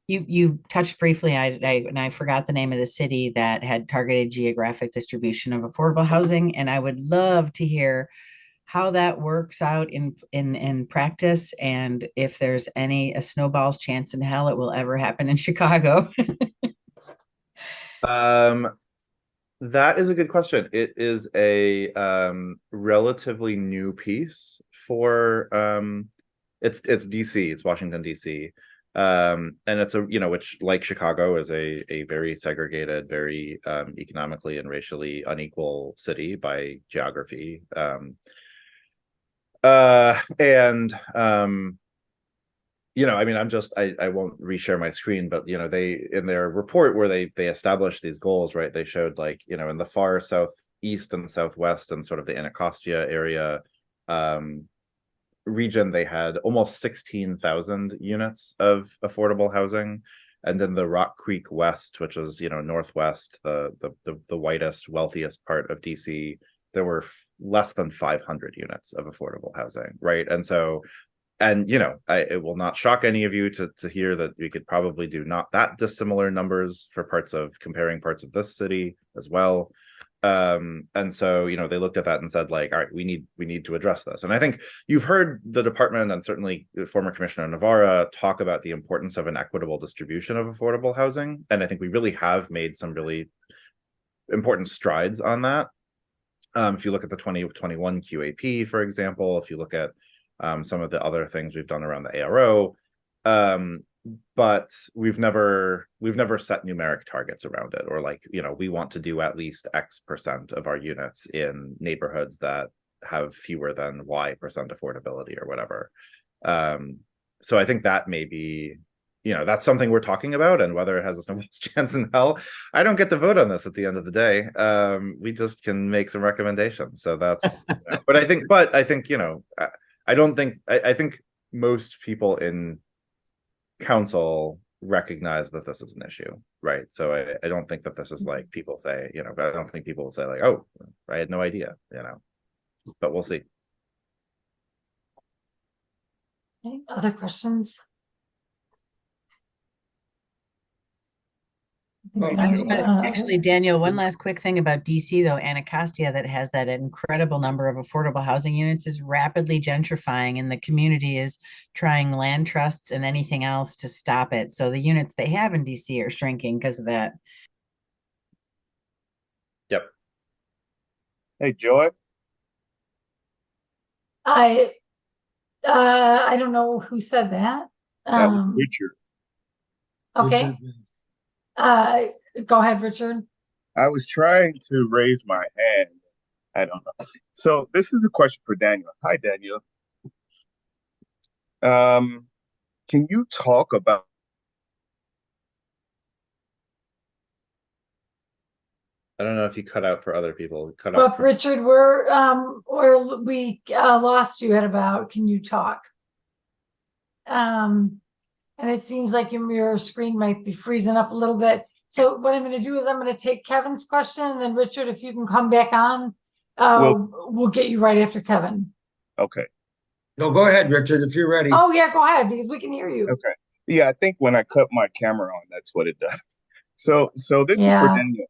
you touched briefly, and I forgot the name of the city that had targeted geographic distribution of affordable housing, and I would love to hear how that works out in practice, and if there's a snowball's chance in hell it will ever happen in Chicago. That is a good question. It is a relatively new piece for it's DC, it's Washington DC. And it's which, like Chicago, is a very segregated, very economically and racially unequal city by geography. I won't reshare my screen, but they, in their report where they established these goals, right, they showed in the far southeast and southwest and sort of the Anacostia area region, they had almost 16,000 units of affordable housing. And in the Rock Creek West, which is northwest, the whitest, wealthiest part of DC, there were less than 500 units of affordable housing, right? And so, it will not shock any of you to hear that we could probably do not that dissimilar numbers for comparing parts of this city as well. And so, they looked at that and said, all right, we need to address this. And I think you've heard the department and certainly former Commissioner Navarra talk about the importance of an equitable distribution of affordable housing. And I think we really have made some really important strides on that. If you look at the 2021 QAP, for example, if you look at some of the other things we've done around the ARO, but we've never set numeric targets around it, or we want to do at least X% of our units in neighborhoods that have fewer than Y% affordability or whatever. So I think that may be, that's something we're talking about, and whether it has a snowball's chance in hell, I don't get to vote on this at the end of the day. We just can make some recommendations. So that's, but I think, I think most people in council recognize that this is an issue, right? So I don't think that this is like people say, I don't think people will say oh, I had no idea, but we'll see. Okay, other questions? Actually, Daniel, one last quick thing about DC, though. Anacostia, that has that incredible number of affordable housing units, is rapidly gentrifying, and the community is trying land trusts and anything else to stop it. So the units they have in DC are shrinking because of that. Yep. Hey, Joy. I don't know who said that. That was Richard. Okay. Go ahead, Richard. I was trying to raise my hand. I don't know. So this is a question for Daniel. Hi, Daniel. Can you talk about I don't know if you cut out for other people. Well, Richard, we lost you at about, can you talk? And it seems like your screen might be freezing up a little bit. So what I'm going to do is I'm going to take Kevin's question, and then Richard, if you can come back on We'll get you right after Kevin. Okay. No, go ahead, Richard, if you're ready. Oh, yeah, go ahead, because we can hear you. Okay. Yeah, I think when I cut my camera on, that's what it does. So this is for Yeah. Daniel.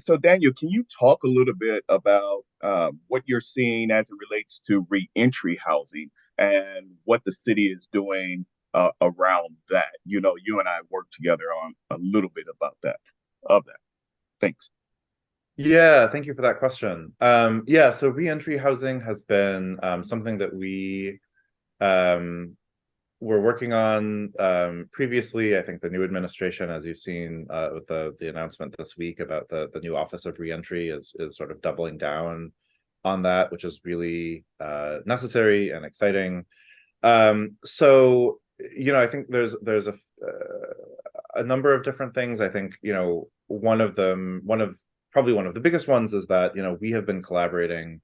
So Daniel, can you talk a little bit about what you're seeing as it relates to reentry housing and what the city is doing around that? You know, you and I worked together on a little bit about that. Thanks. Yeah, thank you for that question. Yeah, so reentry housing has been something that we were working on previously. I think the new administration, as you've seen with the announcement this week about the new Office of Reentry, is sort of doubling down on that, which is really necessary and exciting. So, you know, I think there's a number of different things. I think, you know, probably one of the biggest ones is that, you know, we have been collaborating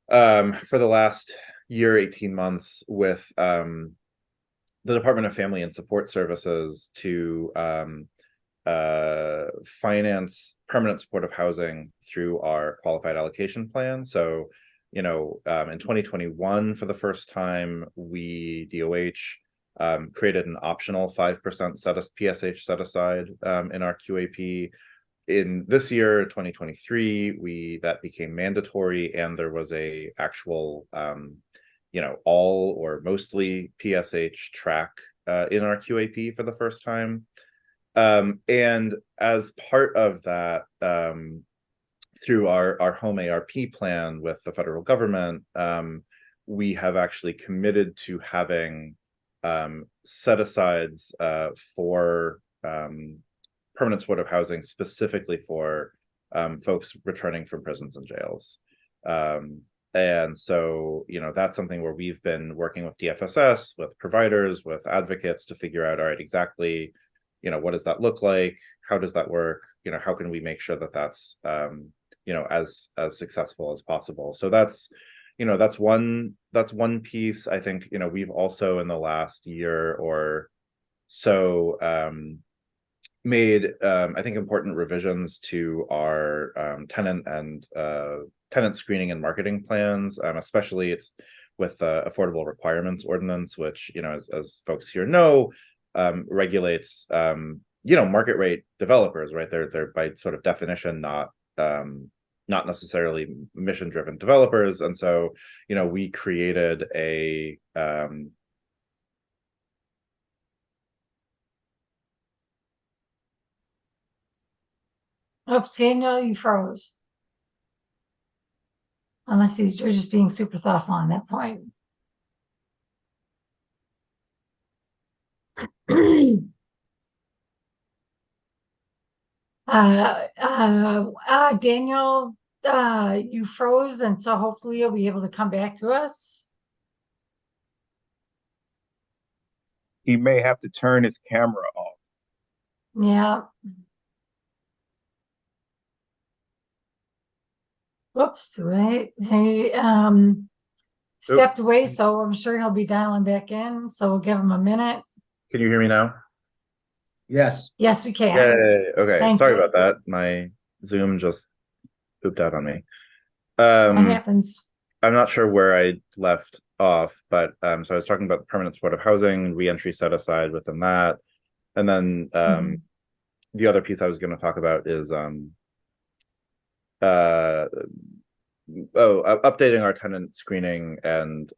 for the last year, 18 months with the Department of Family and Support Services to finance permanent supportive housing through our qualified allocation plan. So, you know, in 2021, for the first time, DOH created an optional 5% PSH set aside in our QAP. In this year, 2023, that became mandatory, and there was a actual you know, all or mostly PSH track in our QAP for the first time. And as part of that, through our home ARP plan with the federal government, we have actually committed to having set-asides for permanent supportive housing specifically for folks returning from prisons and jails. And so, you know, that's something where we've been working with DFSS, with providers, with advocates to figure out, all right, exactly, you know, what does that look like? How does that work? You know, how can we make sure that that's, you know, as successful as possible? So that's, you know, that's one piece. I think, you know, we've also in the last year or so made, I think, important revisions to our tenant screening and marketing plans, especially it's with the Affordable Requirements Ordinance, which, you know, as folks here know, regulates, you know, market rate developers, right? They're by sort of definition not necessarily mission-driven developers, and so, you know, we created a Oops, Daniel, you froze. Unless you're just being super thoughtful on that point. Daniel, you froze, and so hopefully you'll be able to come back to us. He may have to turn his camera off. Yeah. Whoops, right. He stepped away, so I'm sure he'll be dialing back in. So we'll give him a minute. Can you hear me now? Yes. Yes, we can. Yay. Okay. Thank Sorry you. about that. My Zoom just pooped out on me. What happens? I'm not sure where I left off, but so I was talking about the permanent supportive housing, reentry set aside within that. And then the other piece I was going to talk about is updating our tenant screening and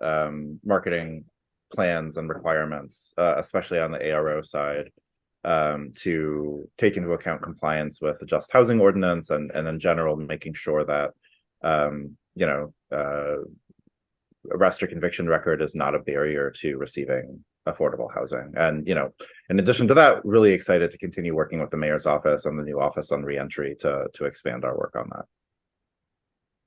marketing plans and requirements, especially on the ARO side, to take into account compliance with the Just Housing Ordinance and in general making sure that you know, arrest or conviction record is not a barrier to receiving affordable housing. And, you know, in addition to that, really excited to continue working with the mayor's office and the new Office on Reentry to expand our work on that.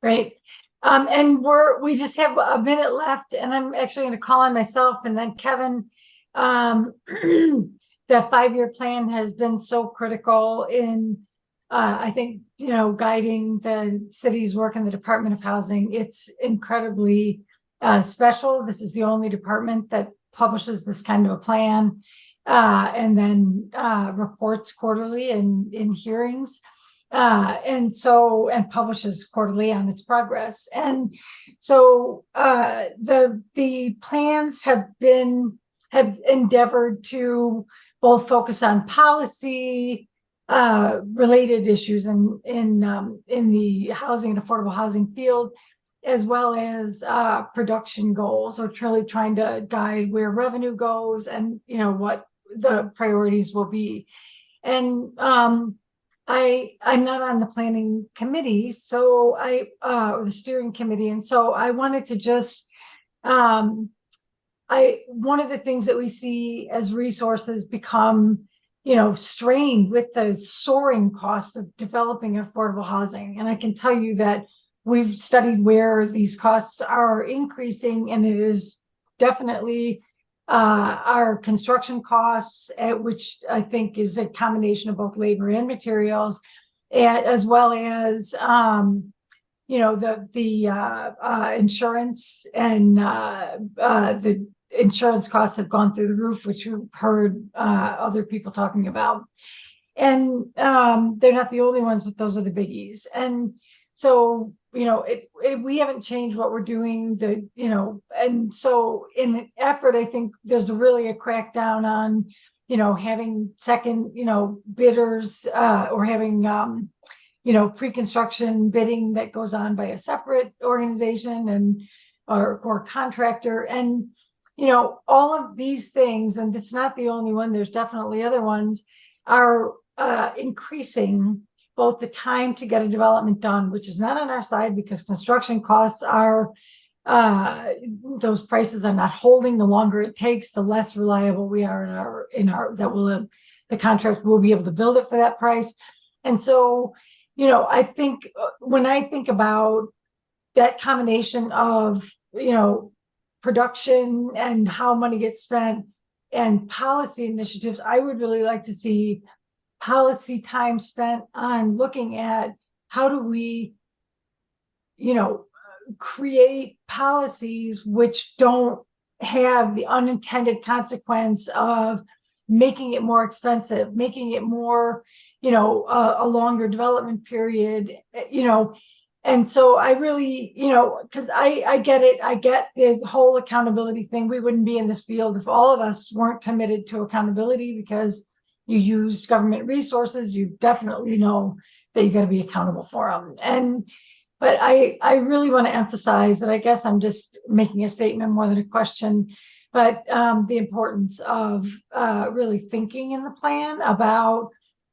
Great. And we just have a minute left, and I'm actually going to call on myself and then Kevin. That 5-year plan has been so critical in, I think, you know, guiding the city's work in the Department of Housing. It's incredibly special. This is the only department that publishes this kind of a plan and then reports quarterly in hearings. and publishes quarterly on its progress. And so the plans have endeavored to both focus on policy related issues in the housing and affordable housing field, as well as production goals, or truly trying to guide where revenue goes and what the priorities will be. And I'm not on the planning committee, so or the steering committee, and so I wanted to just one of the things that we see as resources become strained with the soaring cost of developing affordable housing. And I can tell you that we've studied where these costs are increasing, and it is definitely our construction costs, which I think is a combination of both labor and materials, as well as the insurance, and the insurance costs have gone through the roof, which you've heard other people talking about. And they're not the only ones, but those are the biggies. And so, we haven't changed what we're doing, and so in an effort, I think there's really a crackdown on, having second, bidders, or having, pre-construction bidding that goes on by a separate organization or contractor. And, all of these things, and it's not the only one, there's definitely other ones, are increasing both the time to get a development done, which is not on our side because construction costs are, those prices are not holding. The longer it takes, the less reliable we are the contract will be able to build it for that price. And so, I think when I think about that combination of, production and how money gets spent and policy initiatives, I would really like to see policy time spent on looking at how do we, create policies which don't have the unintended consequence of making it more expensive, making it more, a longer development period, And so I really, because I get it. I get the whole accountability thing. We wouldn't be in this field if all of us weren't committed to accountability, because you use government resources. You definitely know that you got to be accountable for them. But I really want to emphasize that I guess I'm just making a statement more than a question, but the importance of really thinking in the plan about,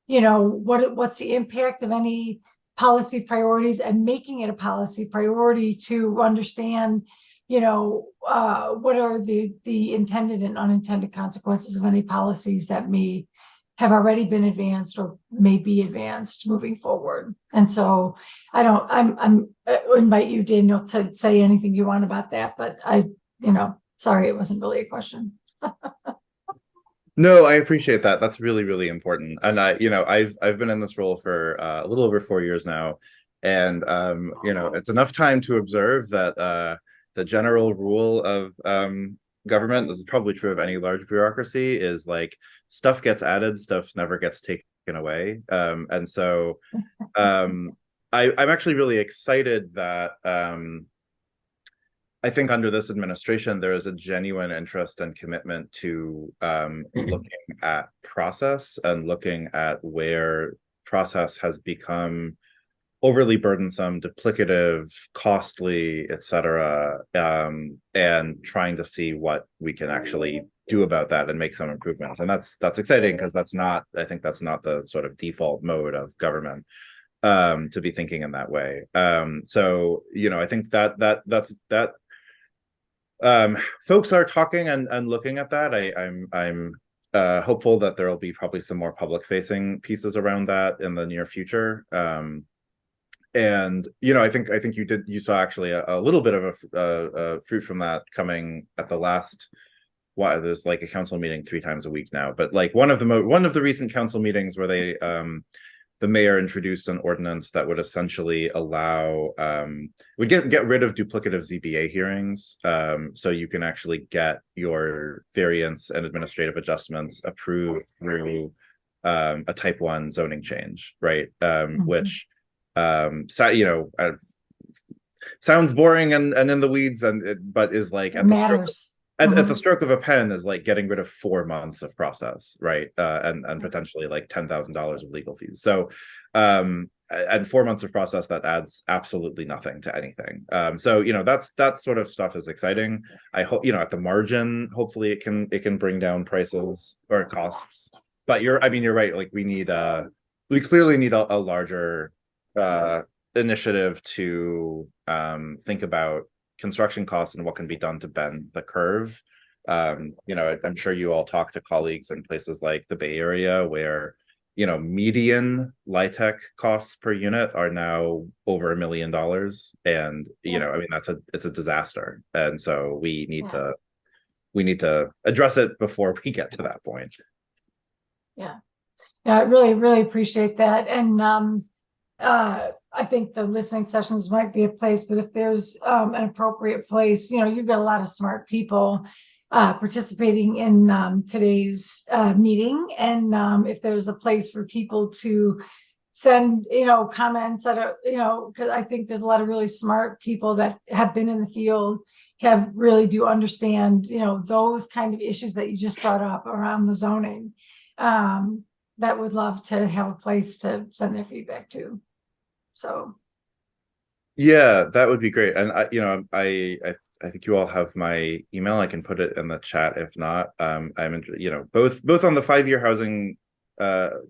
what's the impact of any policy priorities, and making it a policy priority to understand, what are the intended and unintended consequences of any policies that may have already been advanced or may be advanced moving forward. And so I invite you, Daniel, to say anything you want about that, but sorry, it wasn't really a question. No, I appreciate that. That's really, really important. And I've been in this role for a little over 4 years now, and it's enough time to observe that the general rule of government, this is probably true of any large bureaucracy, is like stuff gets added, stuff never gets taken away. And so I'm actually really excited that I think under this administration, there is a genuine interest and commitment to looking at process and looking at where process has become overly burdensome, duplicative, costly, etc., and trying to see what we can actually do about that and make some improvements. And that's exciting, because I think that's not the sort of default mode of government, to be thinking in that way. So I think that folks are talking and looking at that. I'm hopeful that there will be probably some more public facing pieces around that in the near future. And I think you saw actually a little bit of a fruit from that coming at the last. There's like a council meeting 3 times a week now, but like one of the recent council meetings where they the mayor introduced an ordinance that would essentially allow would get rid of duplicative ZBA hearings, so you can actually get your variance and administrative adjustments approved through a type 1 zoning change, right? Mhm. Which sounds boring and in the weeds, but is like It matters. at the Mhm. stroke of a pen is like getting rid of 4 months of process, right? And potentially like $10,000 of legal fees. So and 4 months of process that adds absolutely nothing to anything. So that sort of stuff is exciting. I hope at the margin, hopefully it can bring down prices or costs. But you're right. Like we clearly need a larger initiative to think about construction costs and what can be done to bend the curve. I'm sure you all talk to colleagues in places like the Bay Area where median LIHTC costs per unit are now over $1 million, and it's a disaster, and so we need to address it before we get to that point. Yeah, I really, really appreciate that. And I think the listening sessions might be a place, but if there's an appropriate place, you've got a lot of smart people participating in today's meeting. And if there's a place for people to send, comments because I think there's a lot of really smart people that have been in the field, really do understand, those kind of issues that you just brought up around the zoning. That would love to have a place to send their feedback to. So yeah, that would be great. And I think you all have my email. I can put it in the chat if not. I'm both on the 5-year housing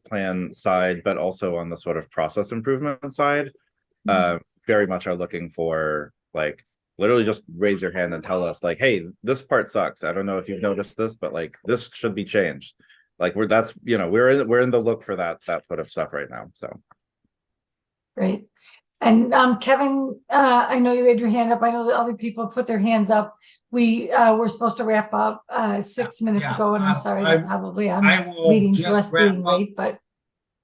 plan side, but also on the sort of process improvement side. Very much are looking for like literally just raise your hand and tell us like, hey, this part sucks. I don't know if you've noticed this, but like this should be changed. Like we're in the look for that sort of stuff right now. So great. And Kevin, I know you had your hand up. I know that other people put their hands up. We were supposed to wrap up 6 minutes ago, and I'm sorry that probably I'm leading to us being late, but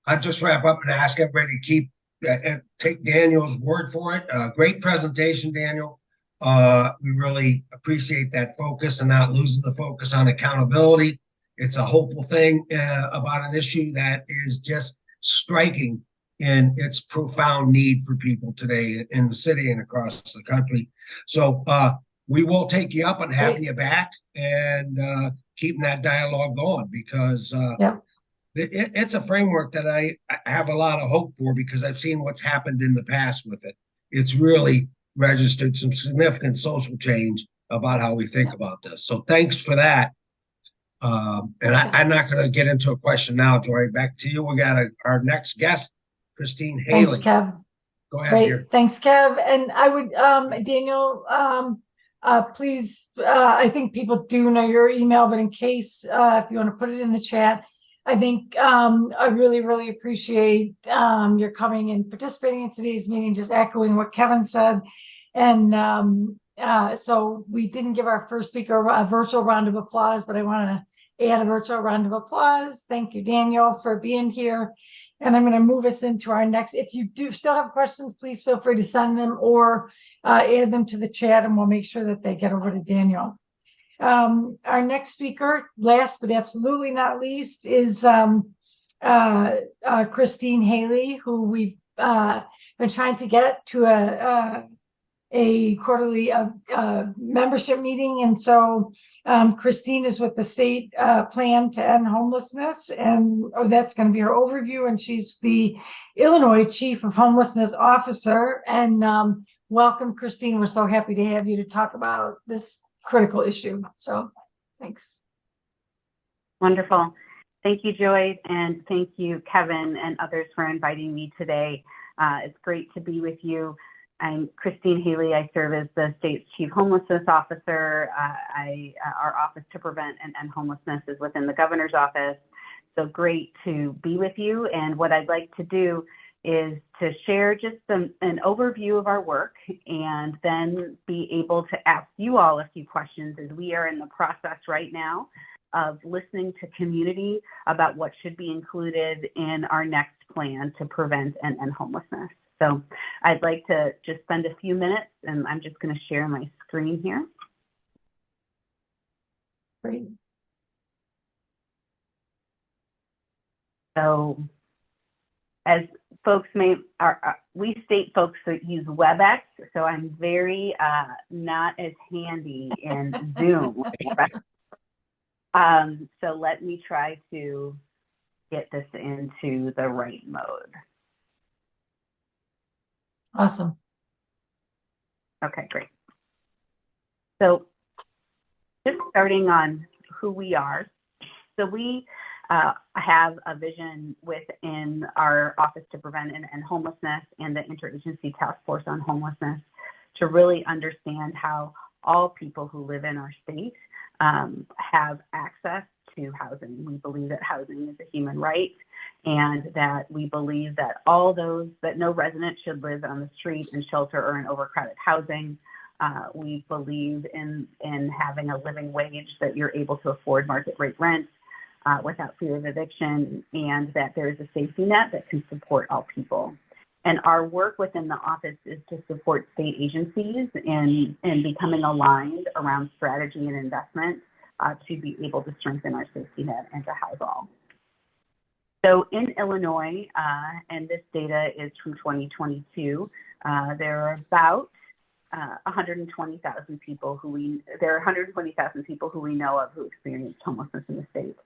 I'll just wrap up and ask everybody to keep take Daniel's word for it. Great presentation, Daniel. We really appreciate that focus and not losing the focus on accountability. It's a hopeful thing about an issue that is just striking in its profound need for people today in the city and across the country. So we will take you up on having you back and keeping that dialogue going because it's a framework that I have a lot of hope for because I've seen what's happened in the past with it. It's really registered some significant social change about how we think about this. So thanks for that. And I'm not going to get into a question now, Joy. Back to you. We got our next guest, Christine Haley. Thanks, Kev. Go ahead, Great. dear. Thanks, Kev. And I would, Daniel, please, I think people do know your email, but in case, if you want to put it in the chat, I think I really, really appreciate your coming and participating in today's meeting, just echoing what Kevin said. And so we didn't give our first speaker a virtual round of applause, but I want to add a virtual round of applause. Thank you, Daniel, for being here. And I'm going to move us into our next. If you do still have questions, please feel free to send them or add them to the chat, and we'll make sure that they get over to Daniel. Our next speaker, last but absolutely not least, is Christine Haley, who we've been trying to get to a quarterly membership meeting. And so Christine is with the state plan to end homelessness, and that's going to be her overview. And she's the Illinois Chief of Homelessness Officer. And welcome, Christine. We're so happy to have you to talk about this critical issue. So thanks. Wonderful. Thank you, Joy. And thank you, Kevin and others for inviting me today. It's great to be with you. I'm Christine Haley. I serve as the state's Chief Homelessness Officer. Our Office to Prevent and End Homelessness is within the Governor's Office. So great to be with you. And what I'd like to do is to share just an overview of our work and then be able to ask you all a few questions as we are in the process right now of listening to community about what should be included in our next plan to prevent and end homelessness. So I'd like to just spend a few minutes, and I'm just going to share my screen here. Great. So as folks we state folks that use WebEx, so I'm very not as handy in Zoom. So let me try to get this into the right mode. Awesome. Okay, great. So just starting on who we are. So we have a vision within our Office to Prevent and End Homelessness and the Interagency Task Force on Homelessness to really understand how all people who live in our state have access to housing. We believe that housing is a human right, and that we believe that that no resident should live on the street in shelter or in overcrowded housing. We believe in having a living wage that you're able to afford market rate rent without fear of eviction, and that there is a safety net that can support all people. And our work within the office is to support state agencies in becoming aligned around strategy and investment to be able to strengthen our safety net and to house all. So in Illinois, and this data is from 2022, there are about 120,000 people who we know of who experience homelessness in the state.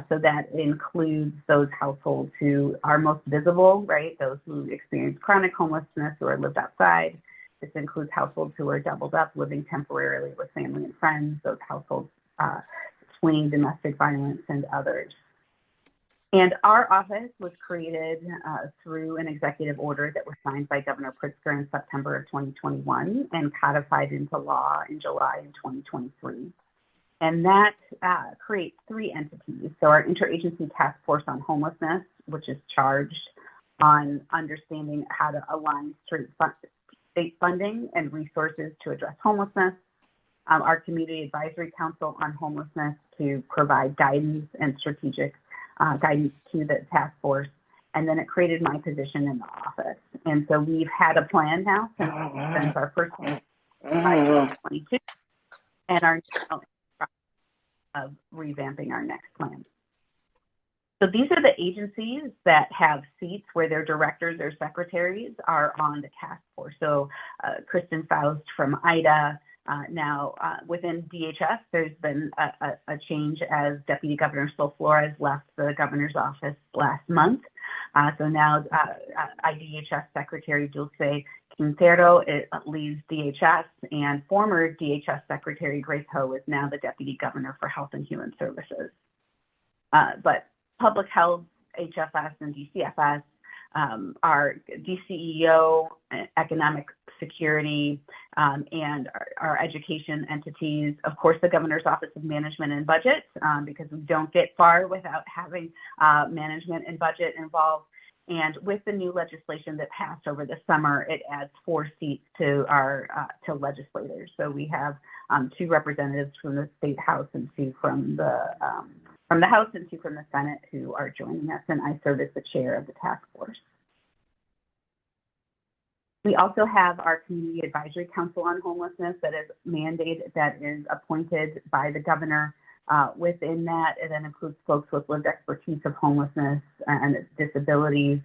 So that includes those households who are most visible, right? Those who experience chronic homelessness or lived outside. This includes households who are doubled up, living temporarily with family and friends, those households fleeing domestic violence, and others. And our office was created through an executive order that was signed by Governor Pritzker in September of 2021 and codified into law in July of 2023. And that creates three entities. So our Interagency Task Force on Homelessness, which is charged on understanding how to align state funding and resources to address homelessness. Our Community Advisory Council on Homelessness to provide guidance and strategic guidance to the task force. And then it created my position in the office. And so we've had a plan now since our first 2022, and are now of revamping our next plan. So these are the agencies that have seats where their directors or secretaries are on the task force. So Kristen Faust from IDA. Now within DHS, there's been a change as Deputy Governor Sol Flores left the governor's office last month. So now IDHS Secretary Dulce Quintero leads DHS, and former DHS Secretary Grace Ho is now the Deputy Governor for Health and Human Services. But Public Health, HFS, and DCFS, our DCEO, Economic Security, and our education entities, of course, the Governor's Office of Management and Budget, because we don't get far without having management and budget involved. And with the new legislation that passed over the summer, it adds 4 seats to our to legislators. So we have 2 representatives from the State House and 2 from the House and 2 from the Senate who are joining us, and I serve as the chair of the task force. We also have our Community Advisory Council on Homelessness that is mandated, that is appointed by the governor. Within that, it then includes folks with lived expertise of homelessness and disabilities.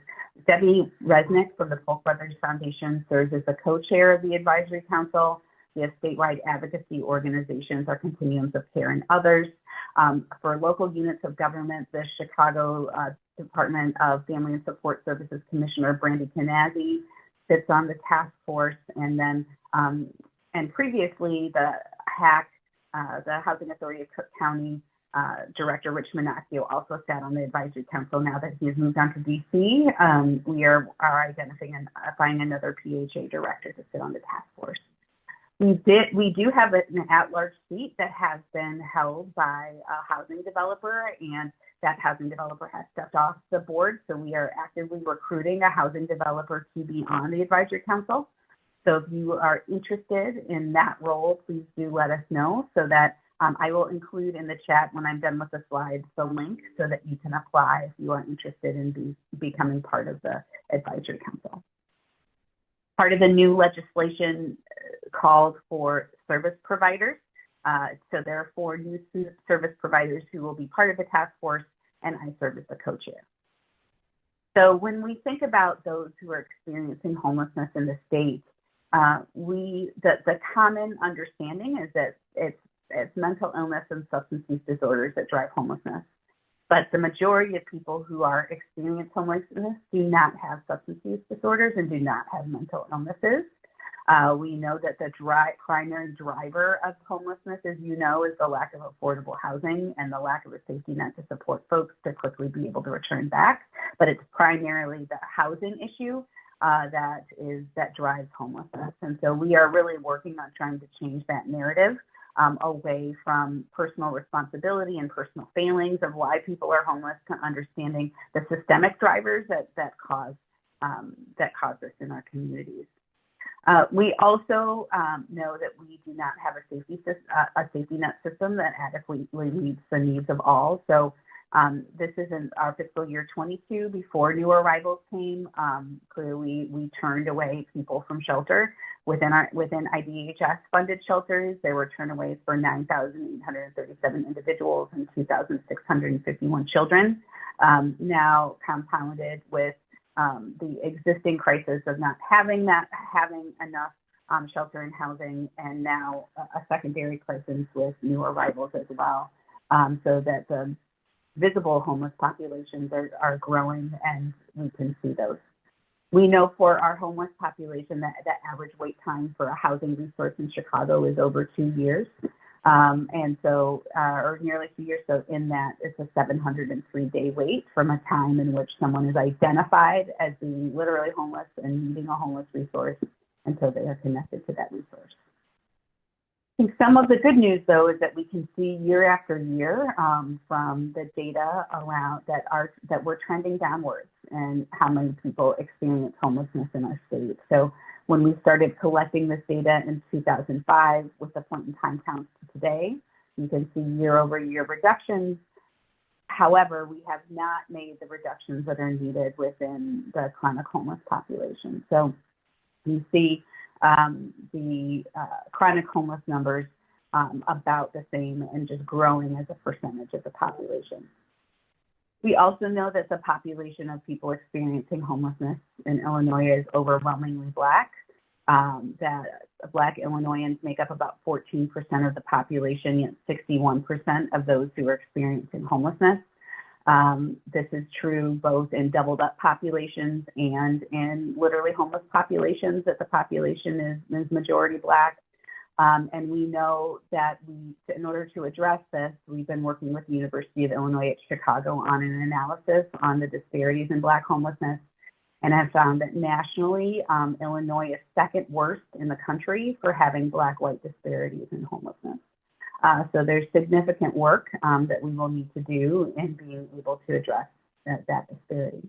Debbie Resnick from the Polk Brothers Foundation serves as the co-chair of the Advisory Council. We have statewide advocacy organizations, our Continuums of Care, and others. For local units of government, the Chicago Department of Family and Support Services Commissioner Brandy Canazzi sits on the task force, and then and previously the HAC, the Housing Authority of Cook County Director Rich Minacchio also sat on the advisory council. Now that he has moved on to DC, we are identifying and finding another PHA director to sit on the task force. We do have an at-large seat that has been held by a housing developer, and that housing developer has stepped off the board. So we are actively recruiting a housing developer to be on the advisory council. So if you are interested in that role, please do let us know, so that I will include in the chat when I'm done with the slides the link so that you can apply if you are interested in becoming part of the advisory council. Part of the new legislation calls for service providers. So there are 4 new service providers who will be part of the task force, and I serve as the co-chair. So when we think about those who are experiencing homelessness in the state, the common understanding is that it's mental illness and substance use disorders that drive homelessness. But the majority of people who are experiencing homelessness do not have substance use disorders and do not have mental illnesses. We know that the primary driver of homelessness, as you know, is the lack of affordable housing and the lack of a safety net to support folks to quickly be able to return back. But it's primarily the housing issue that drives homelessness. And so we are really working on trying to change that narrative away from personal responsibility and personal failings of why people are homeless to understanding the systemic drivers that cause this in our communities. We also know that we do not have a safety net system that adequately meets the needs of all. So this is in our fiscal year 22 before new arrivals came. Clearly, we turned away people from shelter. Within IDHS funded shelters, there were turnaways for 9,837 individuals and 2,651 children. Now compounded with the existing crisis of not having enough shelter and housing, and now a secondary crisis with new arrivals as well, so that the visible homeless populations are growing, and we can see those. We know for our homeless population that the average wait time for a housing resource in Chicago is over 2 years. And so, or nearly 2 years. So in that, it's a 703-day wait from a time in which someone is identified as being literally homeless and needing a homeless resource until they are connected to that resource. I think some of the good news, though, is that we can see year after year from the data around that we're trending downwards and how many people experience homelessness in our state. So when we started collecting this data in 2005 with the point in time counts to today, you can see year over year reductions. However, we have not made the reductions that are needed within the chronic homeless population. So you see the chronic homeless numbers about the same and just growing as a percentage of the population. We also know that the population of people experiencing homelessness in Illinois is overwhelmingly Black, that Black Illinoisans make up about 14% of the population, yet 61% of those who are experiencing homelessness. This is true both in doubled up populations and in literally homeless populations, that the population is majority Black. And we know that in order to address this, we've been working with the University of Illinois at Chicago on an analysis on the disparities in Black homelessness, and have found that nationally, Illinois is second worst in the country for having Black-white disparities in homelessness. So there's significant work that we will need to do in being able to address that disparity.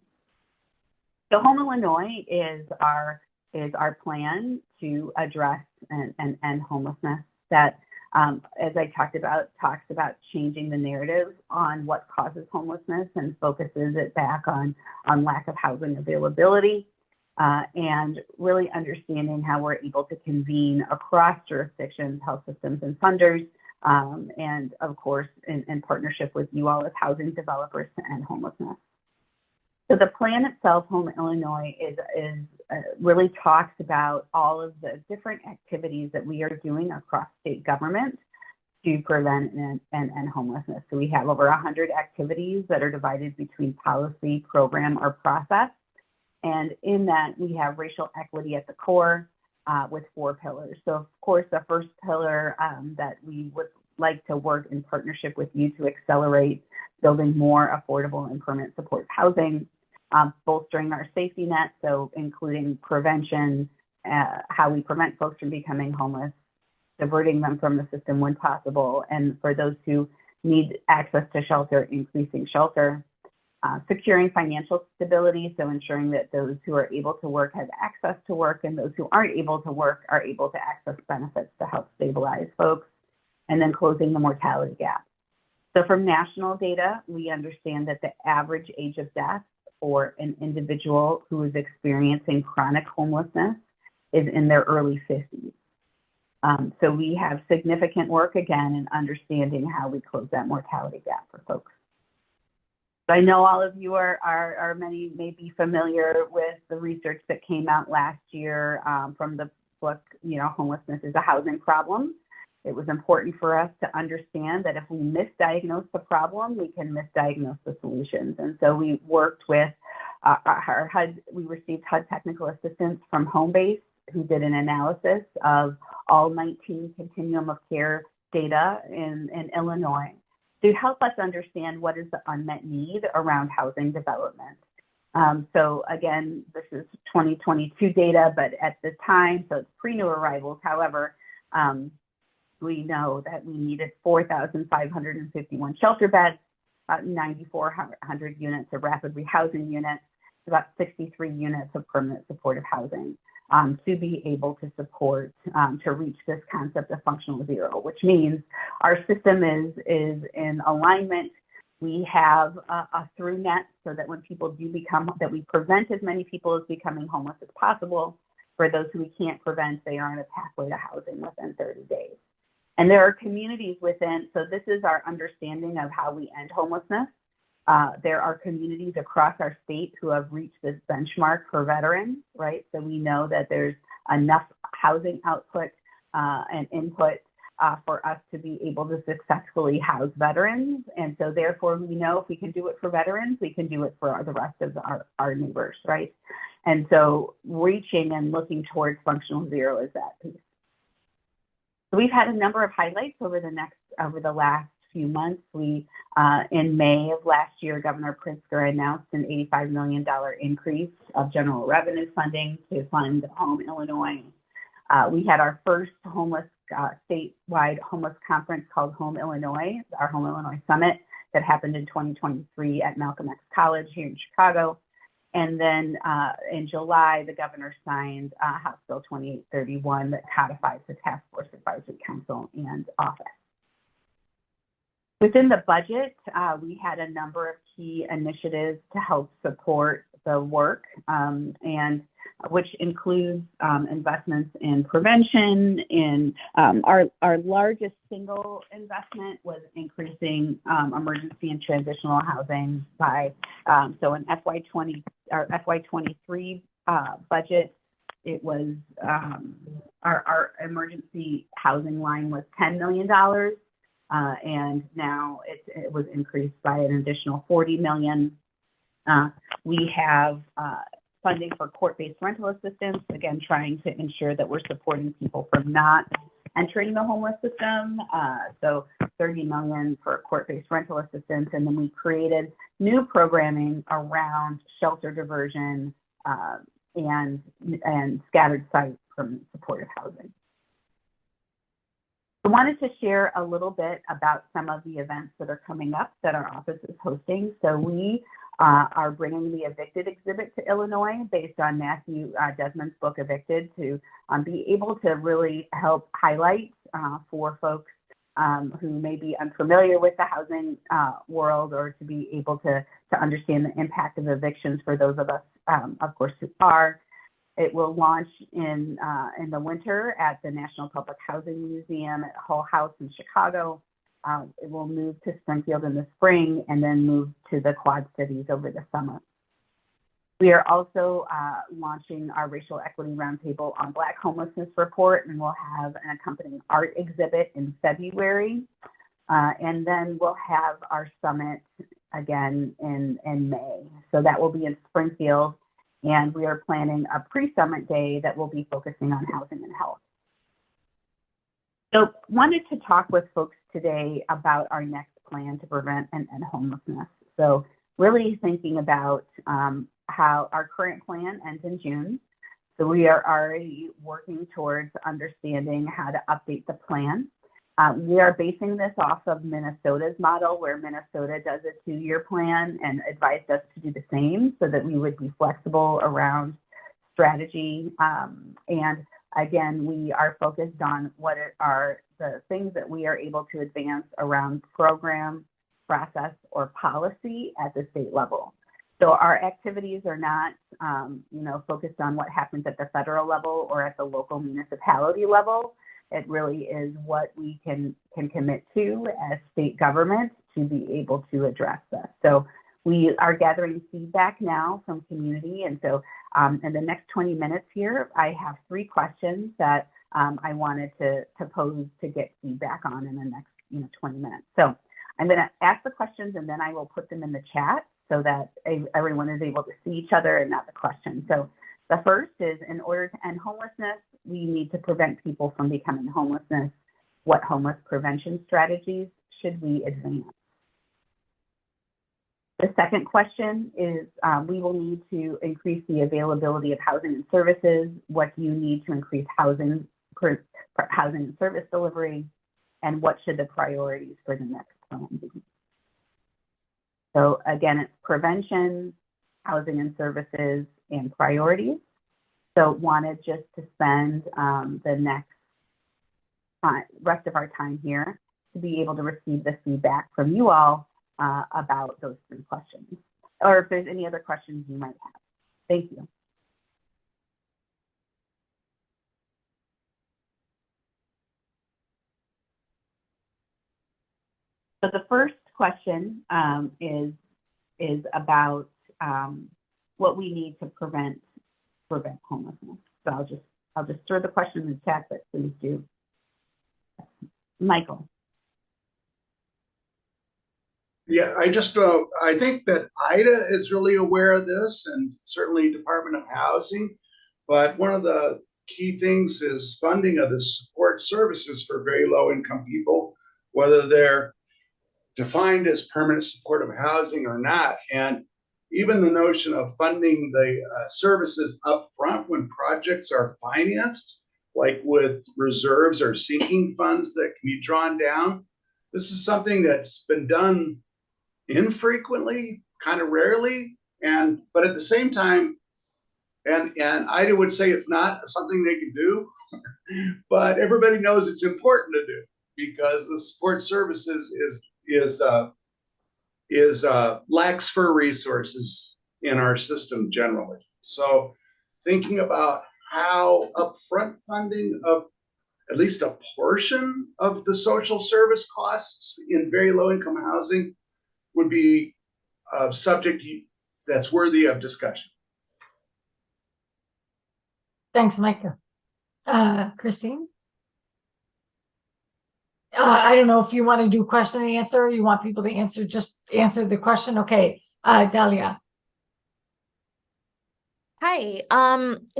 So Home Illinois is our plan to address and end homelessness that, as I talked about, talks about changing the narrative on what causes homelessness and focuses it back on lack of housing availability, and really understanding how we're able to convene across jurisdictions, health systems, and funders, and of course, in partnership with you all as housing developers to end homelessness. So the plan itself, Home Illinois, is really talks about all of the different activities that we are doing across state government to prevent and end homelessness. So we have over 100 activities that are divided between policy, program, or process. And in that, we have racial equity at the core with 4 pillars. So of course, the first pillar that we would like to work in partnership with you to accelerate building more affordable and permanent support housing, bolstering our safety net, so including prevention, how we prevent folks from becoming homeless, diverting them from the system when possible, and for those who need access to shelter, increasing shelter, securing financial stability, so ensuring that those who are able to work have access to work, and those who aren't able to work are able to access benefits to help stabilize folks, and then closing the mortality gap. So from national data, we understand that the average age of death for an individual who is experiencing chronic homelessness is in their early 50s. So we have significant work, again, in understanding how we close that mortality gap for folks. So I know all of you many may be familiar with the research that came out last year from the book, Homelessness is a Housing Problem. It was important for us to understand that if we misdiagnose the problem, we can misdiagnose the solutions. And so we worked with our HUD, we received HUD technical assistance from Homebase, who did an analysis of all 19 continuum of care data in Illinois to help us understand what is the unmet need around housing development. So again, this is 2022 data, but at the time, so it's pre-new arrivals. However, we know that we needed 4,551 shelter beds, about 9,400 units of rapid rehousing units, about 63 units of permanent supportive housing to be able to support, to reach this concept of functional zero, which means our system is in alignment. We have a through net so that when people do become, that we prevent as many people as becoming homeless as possible. For those who we can't prevent, they are on a pathway to housing within 30 days. And there are communities within, so this is our understanding of how we end homelessness. There are communities across our state who have reached this benchmark for veterans, right? So we know that there's enough housing output and input for us to be able to successfully house veterans. And so therefore we know if we can do it for veterans, we can do it for the rest of our neighbors, right? And so reaching and looking towards functional zero is that piece. So we've had a number of highlights over the last few months. We, in May of last year, Governor Pritzker announced an $85 million increase of general revenue funding to fund Home Illinois. We had our first statewide homeless conference called Home Illinois, our Home Illinois Summit that happened in 2023 at Malcolm X College here in Chicago. And then in July, the governor signed House Bill 2831 that codifies the Task Force Advisory Council and office. Within the budget, we had a number of key initiatives to help support the work, and which includes investments in prevention. In our largest single investment was increasing emergency and transitional housing by so in FY23 budget, it was our emergency housing line was $10 million. And now it was increased by an additional $40 million. We have funding for court-based rental assistance, again, trying to ensure that we're supporting people from not entering the homeless system. So $30 million for court-based rental assistance. And then we created new programming around shelter diversion and scattered site from supportive housing. I wanted to share a little bit about some of the events that are coming up that our office is hosting. So we are bringing the Evicted exhibit to Illinois based on Matthew Desmond's book, Evicted, to be able to really help highlight for folks who may be unfamiliar with the housing world, or to be able to understand the impact of evictions for those of us, of course, who are. It will launch in the winter at the National Public Housing Museum at Hull House in Chicago. It will move to Springfield in the spring and then move to the Quad Cities over the summer. We are also launching our Racial Equity Roundtable on Black Homelessness report, and we'll have an accompanying art exhibit in February. And then we'll have our summit again in May. So that will be in Springfield. And we are planning a pre-summit day that will be focusing on housing and health. So wanted to talk with folks today about our next plan to prevent and end homelessness. So really thinking about how our current plan ends in June. So we are already working towards understanding how to update the plan. We are basing this off of Minnesota's model, where Minnesota does a 2-year plan and advised us to do the same so that we would be flexible around strategy. And again, we are focused on what are the things that we are able to advance around program, process, or policy at the state level. So our activities are not, focused on what happens at the federal level or at the local municipality level. It really is what we can commit to as state government to be able to address this. So We are gathering feedback now from community. And so in the next 20 minutes here, I have 3 questions that I wanted to pose to get feedback on in the next 20 minutes. So I'm going to ask the questions and then I will put them in the chat so that everyone is able to see each other and not the question. So the first is, in order to end homelessness, we need to prevent people from becoming homelessness. What homeless prevention strategies should we advance? The second question is, we will need to increase the availability of housing and services. What do you need to increase housing and service delivery? And what should the priorities for the next plan be? So again, it's prevention, housing and services, and priorities. So wanted just to spend the next rest of our time here to be able to receive the feedback from you all about those 3 questions, or if there's any other questions you might have. Thank you. So the first question is about what we need to prevent homelessness. So I'll just throw the question in the chat, but please do. Michael. Yeah, I think that IDA is really aware of this, and certainly Department of Housing. But one of the key things is funding of the support services for very low income people, whether they're defined as permanent supportive housing or not. And even the notion of funding the services up front when projects are financed, like with reserves or sinking funds that can be drawn down. This is something that's been done infrequently, kind of rarely, but at the same time, and I would say it's not something they can do, but everybody knows it's important to do because the support services is lacks for resources in our system generally. So thinking about how upfront funding of at least a portion of the social service costs in very low income housing would be a subject that's worthy of discussion. Thanks, Micah. Christine? I don't know if you want to do question and answer, or you want people to just answer the question. Okay, Dahlia. Hi.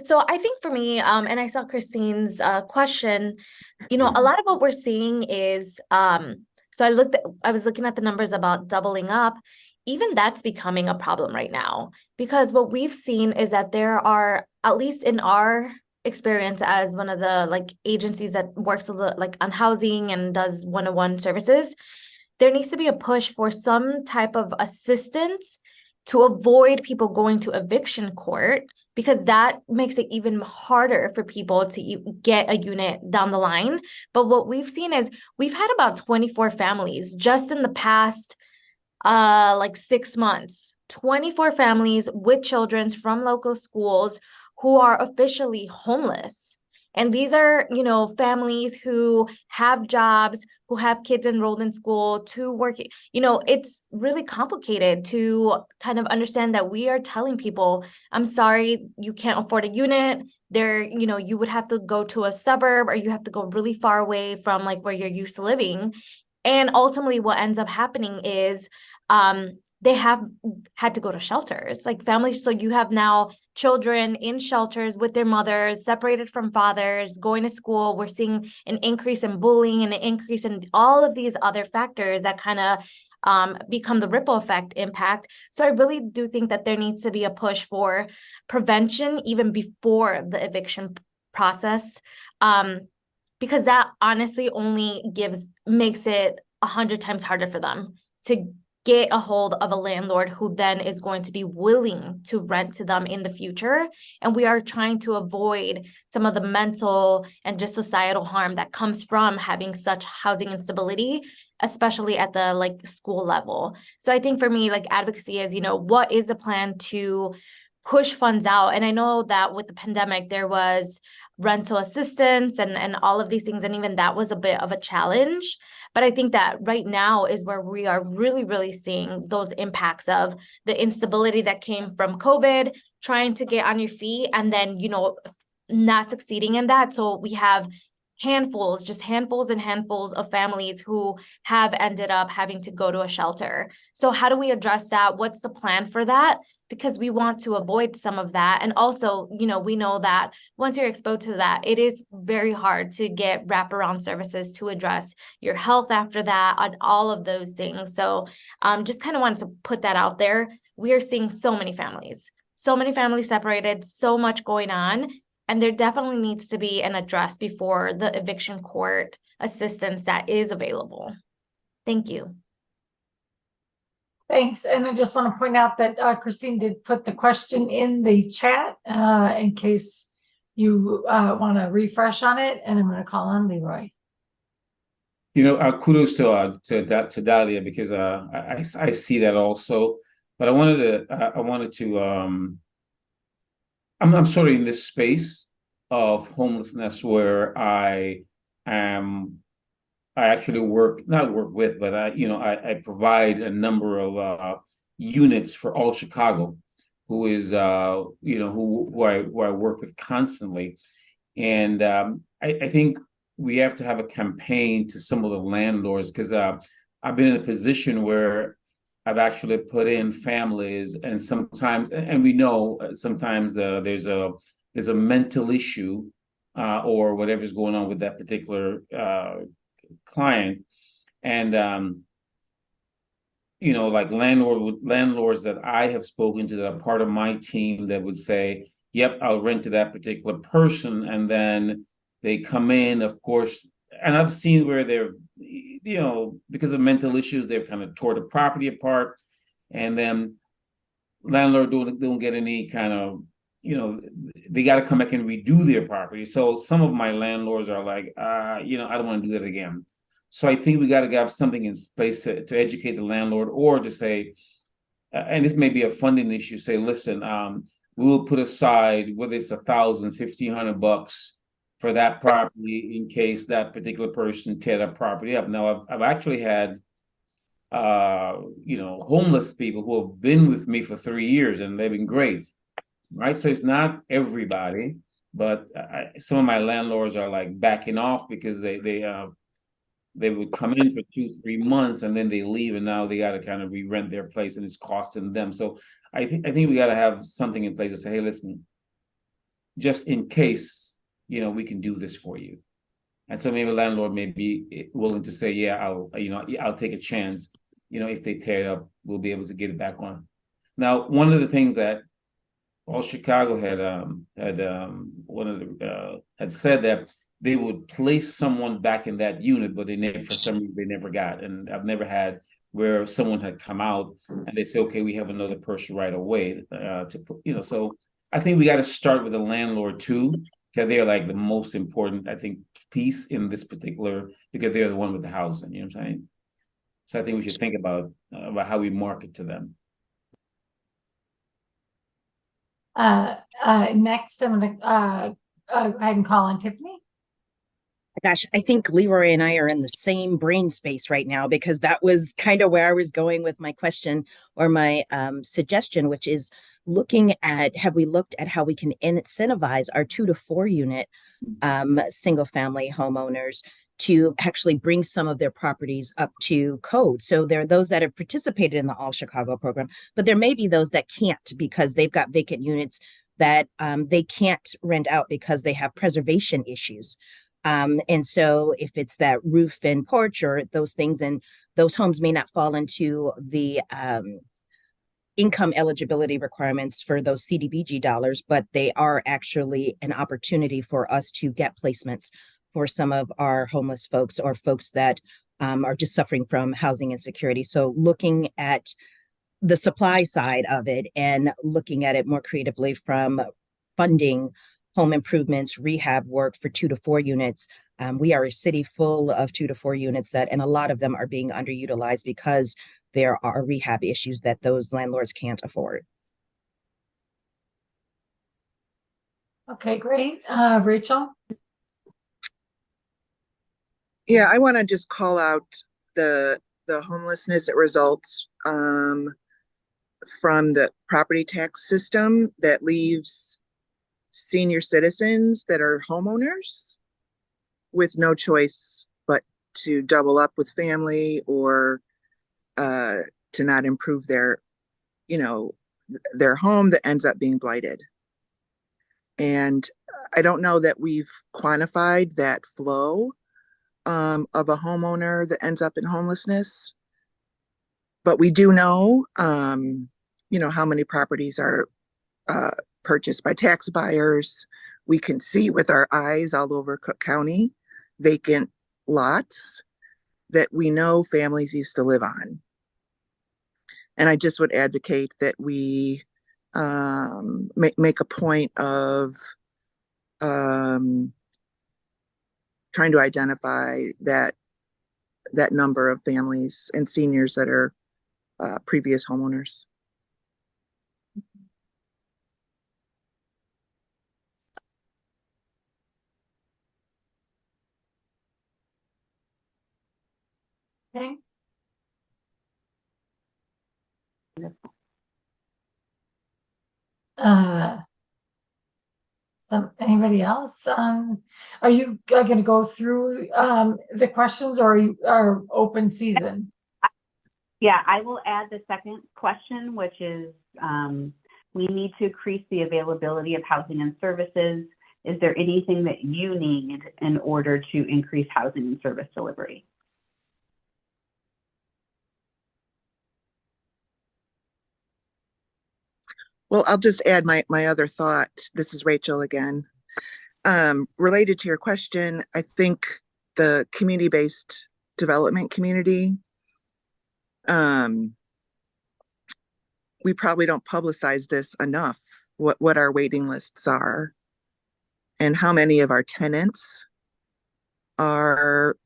So I think for me, and I saw Christine's question, a lot of what we're seeing is, so I was looking at the numbers about doubling up. Even that's becoming a problem right now, because what we've seen is that there are, at least in our experience as one of the agencies that works on housing and does one-on-one services, there needs to be a push for some type of assistance to avoid people going to eviction court, because that makes it even harder for people to get a unit down the line. But what we've seen is we've had about 24 families just in the past 6 months, 24 families with children from local schools who are officially homeless. And these are, families who have jobs, who have kids enrolled in school, to work. It's really complicated to kind of understand that we are telling people, I'm sorry, you can't afford a unit. You would have to go to a suburb, or you have to go really far away from where you're used to living. And ultimately what ends up happening is they have had to go to shelters, families. So you have now children in shelters with their mothers, separated from fathers, going to school. We're seeing an increase in bullying and an increase in all of these other factors that kind of become the ripple effect impact. So I really do think that there needs to be a push for prevention even before the eviction process, because that honestly only makes it 100 times harder for them to get a hold of a landlord who then is going to be willing to rent to them in the future. And we are trying to avoid some of the mental and just societal harm that comes from having such housing instability, especially at the school level. So I think for me, advocacy is, what is a plan to push funds out? And I know that with the pandemic, there was rental assistance and all of these things. And even that was a bit of a challenge. But I think that right now is where we are really, really seeing those impacts of the instability that came from COVID, trying to get on your feet, and then, you know, not succeeding in that. So we have handfuls, just handfuls and handfuls of families who have ended up having to go to a shelter. So how do we address that? What's the plan for that? Because we want to avoid some of that. And also, you know, we know that once you're exposed to that, it is very hard to get wraparound services to address your health after that and all of those things. So just kind of wanted to put that out there. We are seeing so many families separated, so much going on. And there definitely needs to be an address before the eviction court assistance that is available. Thank you. Thanks. And I just want to point out that Christine did put the question in the chat in case you want to refresh on it. And I'm going to call on Leroy. You know, kudos to Dahlia, because I see that also. But I wanted to I'm sort of in this space of homelessness where I actually not work with, but I provide a number of units for All Chicago, who is who I work with constantly. And I think we have to have a campaign to some of the landlords, because I've been in a position where I've actually put in families, and sometimes, and we know sometimes there's a mental issue or whatever's going on with that particular client, and like landlords that I have spoken to that are part of my team that would say, "Yep, I'll rent to that particular person," and then they come in, of course. And I've seen where they're, because of mental issues, they've kind of tore the property apart, and then landlord don't get any kind of, they got to come back and redo their property. So some of my landlords are like, I don't want to do that again. So I think we got to have something in place to educate the landlord, or to say, and this may be a funding issue, say, listen, we will put aside, whether it's $1,000, $1,500 for that property in case that particular person tear that property up. Now, I've actually had, homeless people who have been with me for 3 years, and they've been great, right? So it's not everybody, but some of my landlords are like backing off because they would come in for 2-3 months and then they leave, and now they got to kind of re-rent their place, and it's costing them. So I think we got to have something in place to say, hey, listen, just in case, we can do this for you. And so maybe a landlord may be willing to say, yeah, I'll take a chance. If they tear it up, we'll be able to get it back on. Now, one of the things that All Chicago had said that they would place someone back in that unit, but for some reason they never got. And I've never had where someone had come out and they say, okay, we have another person right away to put, so I think we got to start with the landlord too, because they're like the most important, I think, piece in this particular, because they're the one with the housing, you know what I'm saying? So I think we should think about how we market to them. Next, I'm going to go ahead and call on Tiffany. Gosh, I think Leroy and I are in the same brain space right now, because that was kind of where I was going with my question, or my suggestion, which is have we looked at how we can incentivize our 2 to 4 unit single family homeowners to actually bring some of their properties up to code. So there are those that have participated in the All Chicago program, but there may be those that can't, because they've got vacant units that they can't rent out because they have preservation issues. And so if it's that roof and porch or those things, and those homes may not fall into the income eligibility requirements for those CDBG dollars, but they are actually an opportunity for us to get placements for some of our homeless folks, or folks that are just suffering from housing insecurity. So looking at the supply side of it and looking at it more creatively from funding home improvements, rehab work for 2 to 4 units. We are a city full of 2 to 4 units and a lot of them are being underutilized because there are rehab issues that those landlords can't afford. Okay, great. Rachel? Yeah, I want to just call out the homelessness that results from the property tax system that leaves senior citizens that are homeowners with no choice but to double up with family or to not improve their, you know, their home that ends up being blighted. And I don't know that we've quantified that flow of a homeowner that ends up in homelessness, but we do know, how many properties are uh, purchased by tax buyers. We can see with our eyes all over Cook County vacant lots that we know families used to live on. And I just would advocate that we make a point of trying to identify that number of families and seniors that are previous homeowners. Okay. Anybody else? Are you going to go through the questions, or are open season? Yeah, I will add the second question, which is we need to increase the availability of housing and services. Is there anything that you need in order to increase housing and service delivery? Well, I'll just add my other thought. This is Rachel again. Related to your question, I think the community-based development community, we probably don't publicize this enough, what our waiting lists are and how many of our tenants are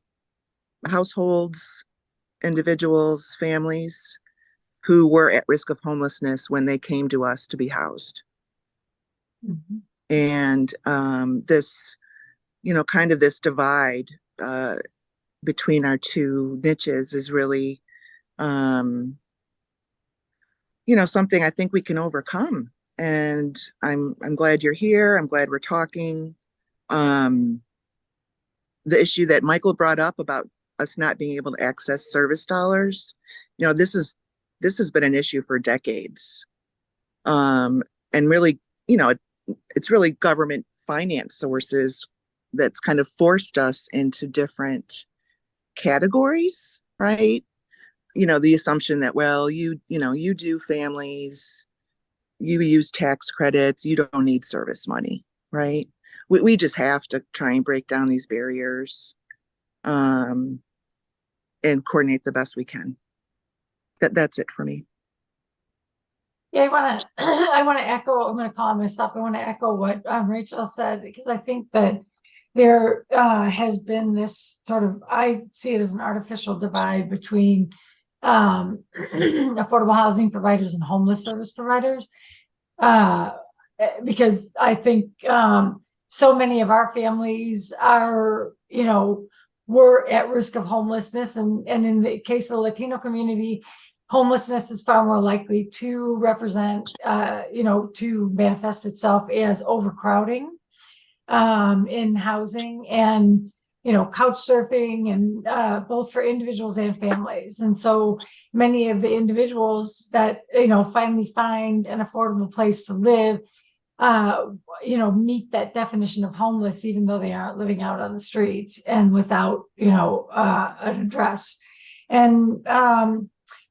households, individuals, families who were at risk of homelessness when they came to us to be housed. Mm-hmm. And this, kind of this divide between our two niches is really, something I think we can overcome. And I'm glad you're here. I'm glad we're talking. The issue that Michael brought up about us not being able to access service dollars, this has been an issue for decades. And really, it's really government finance sources that's kind of forced us into different categories, right? The assumption that, well, you do families, you use tax credits, you don't need service money, right? We just have to try and break down these barriers and coordinate the best we can. That's it for me. Yeah, I want to echo, I'm going to call myself, I want to echo what Rachel said, because I think that there has been this sort of, I see it as an artificial divide between affordable housing providers and homeless service providers. Because I think so many of our families are, were at risk of homelessness. And in the case of the Latino community, homelessness is far more likely to represent, to manifest itself as overcrowding in housing and, couch surfing, and both for individuals and families. And so many of the individuals that, finally find an affordable place to live, meet that definition of homeless, even though they aren't living out on the street and without, an address. And,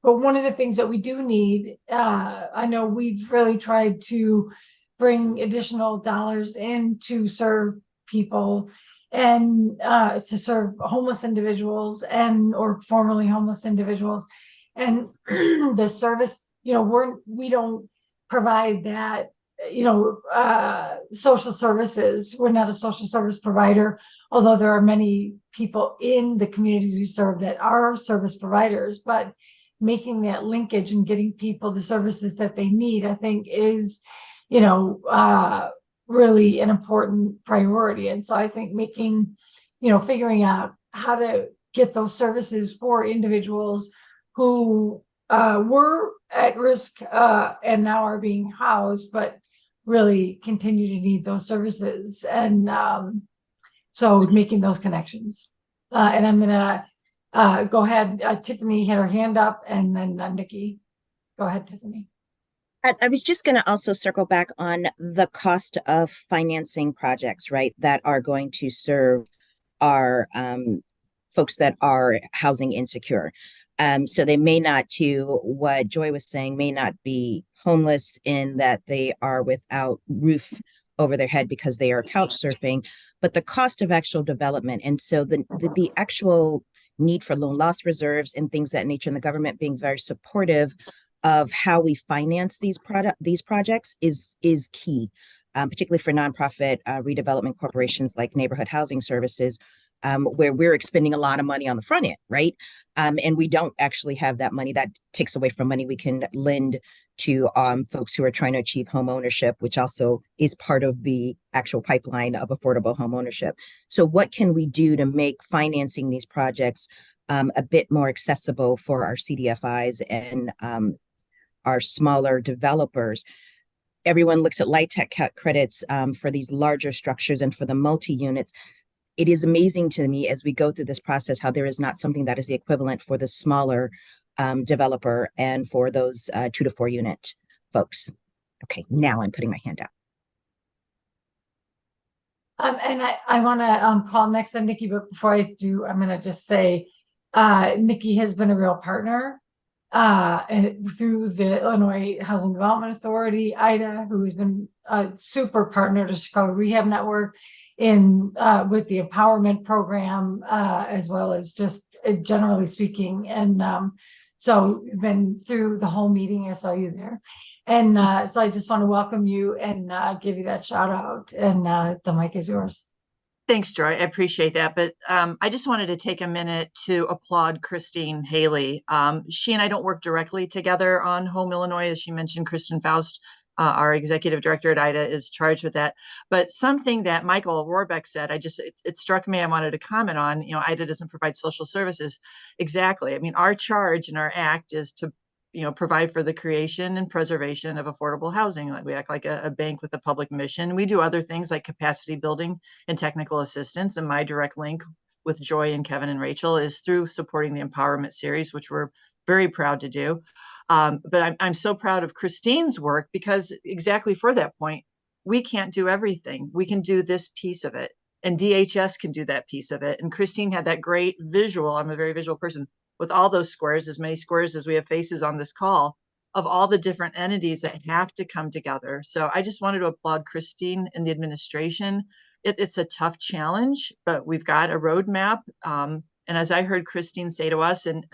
but one of the things that we do need, I know we've really tried to bring additional dollars in to serve people and to serve homeless individuals or formerly homeless individuals. And the service, we don't provide that, social services. We're not a social service provider, although there are many people in the communities we serve that are service providers. But making that linkage and getting people the services that they need, I think, is, really an important priority. And so I think making, figuring out how to get those services for individuals who were at risk and now are being housed, but really continue to need those services. And so making those connections. And I'm going to go ahead. Tiffany had her hand up, and then Nikki. Go ahead, Tiffany. I was just going to also circle back on the cost of financing projects, right, that are going to serve our folks that are housing insecure. So they may not, to what Joy was saying, may not be homeless in that they are without roof over their head because they are couch surfing, but the cost of actual development. And so the actual need for loan loss reserves and things of that nature, and the government being very supportive of how we finance these projects is key, particularly for nonprofit redevelopment corporations like Neighborhood Housing Services, where we're expending a lot of money on the front end, right? And we don't actually have that money. That takes away from money we can lend to folks who are trying to achieve home ownership, which also is part of the actual pipeline of affordable home ownership. So what can we do to make financing these projects a bit more accessible for our CDFIs and our smaller developers? Everyone looks at light tech credits for these larger structures and for the multi-units. It is amazing to me as we go through this process how there is not something that is the equivalent for the smaller developer and for those 2 to 4 unit folks. Okay, now I'm putting my hand up. And I want to call next on Nikki, but before I do, I'm going to just say Nikki has been a real partner through the Illinois Housing Development Authority, IDA, who has been a super partner to Chicago Rehab Network in with the empowerment program, as well as just generally speaking. And so we've been through the whole meeting. I saw you there. And so I just want to welcome you and give you that shout out. And the mic is yours. Thanks, Joy. I appreciate that. But I just wanted to take a minute to applaud Christine Haley. She and I don't work directly together on Home Illinois. As she mentioned, Kristen Faust, our executive director at IDA, is charged with that. But something that Michael Rohrbeck said, it struck me, I wanted to comment on. IDA doesn't provide social services. Exactly. I mean, our charge and our act is to provide for the creation and preservation of affordable housing. Like we act like a bank with a public mission. We do other things like capacity building and technical assistance. And my direct link with Joy and Kevin and Rachel is through supporting the Empowerment Series, which we're very proud to do. But I'm so proud of Christine's work because exactly for that point, we can't do everything. We can do this piece of it, and DHS can do that piece of it. And Christine had that great visual. I'm a very visual person, with all those squares, as many squares as we have faces on this call, of all the different entities that have to come together. So I just wanted to applaud Christine and the administration. It's a tough challenge, but we've got a roadmap. And as I heard Christine say to us, and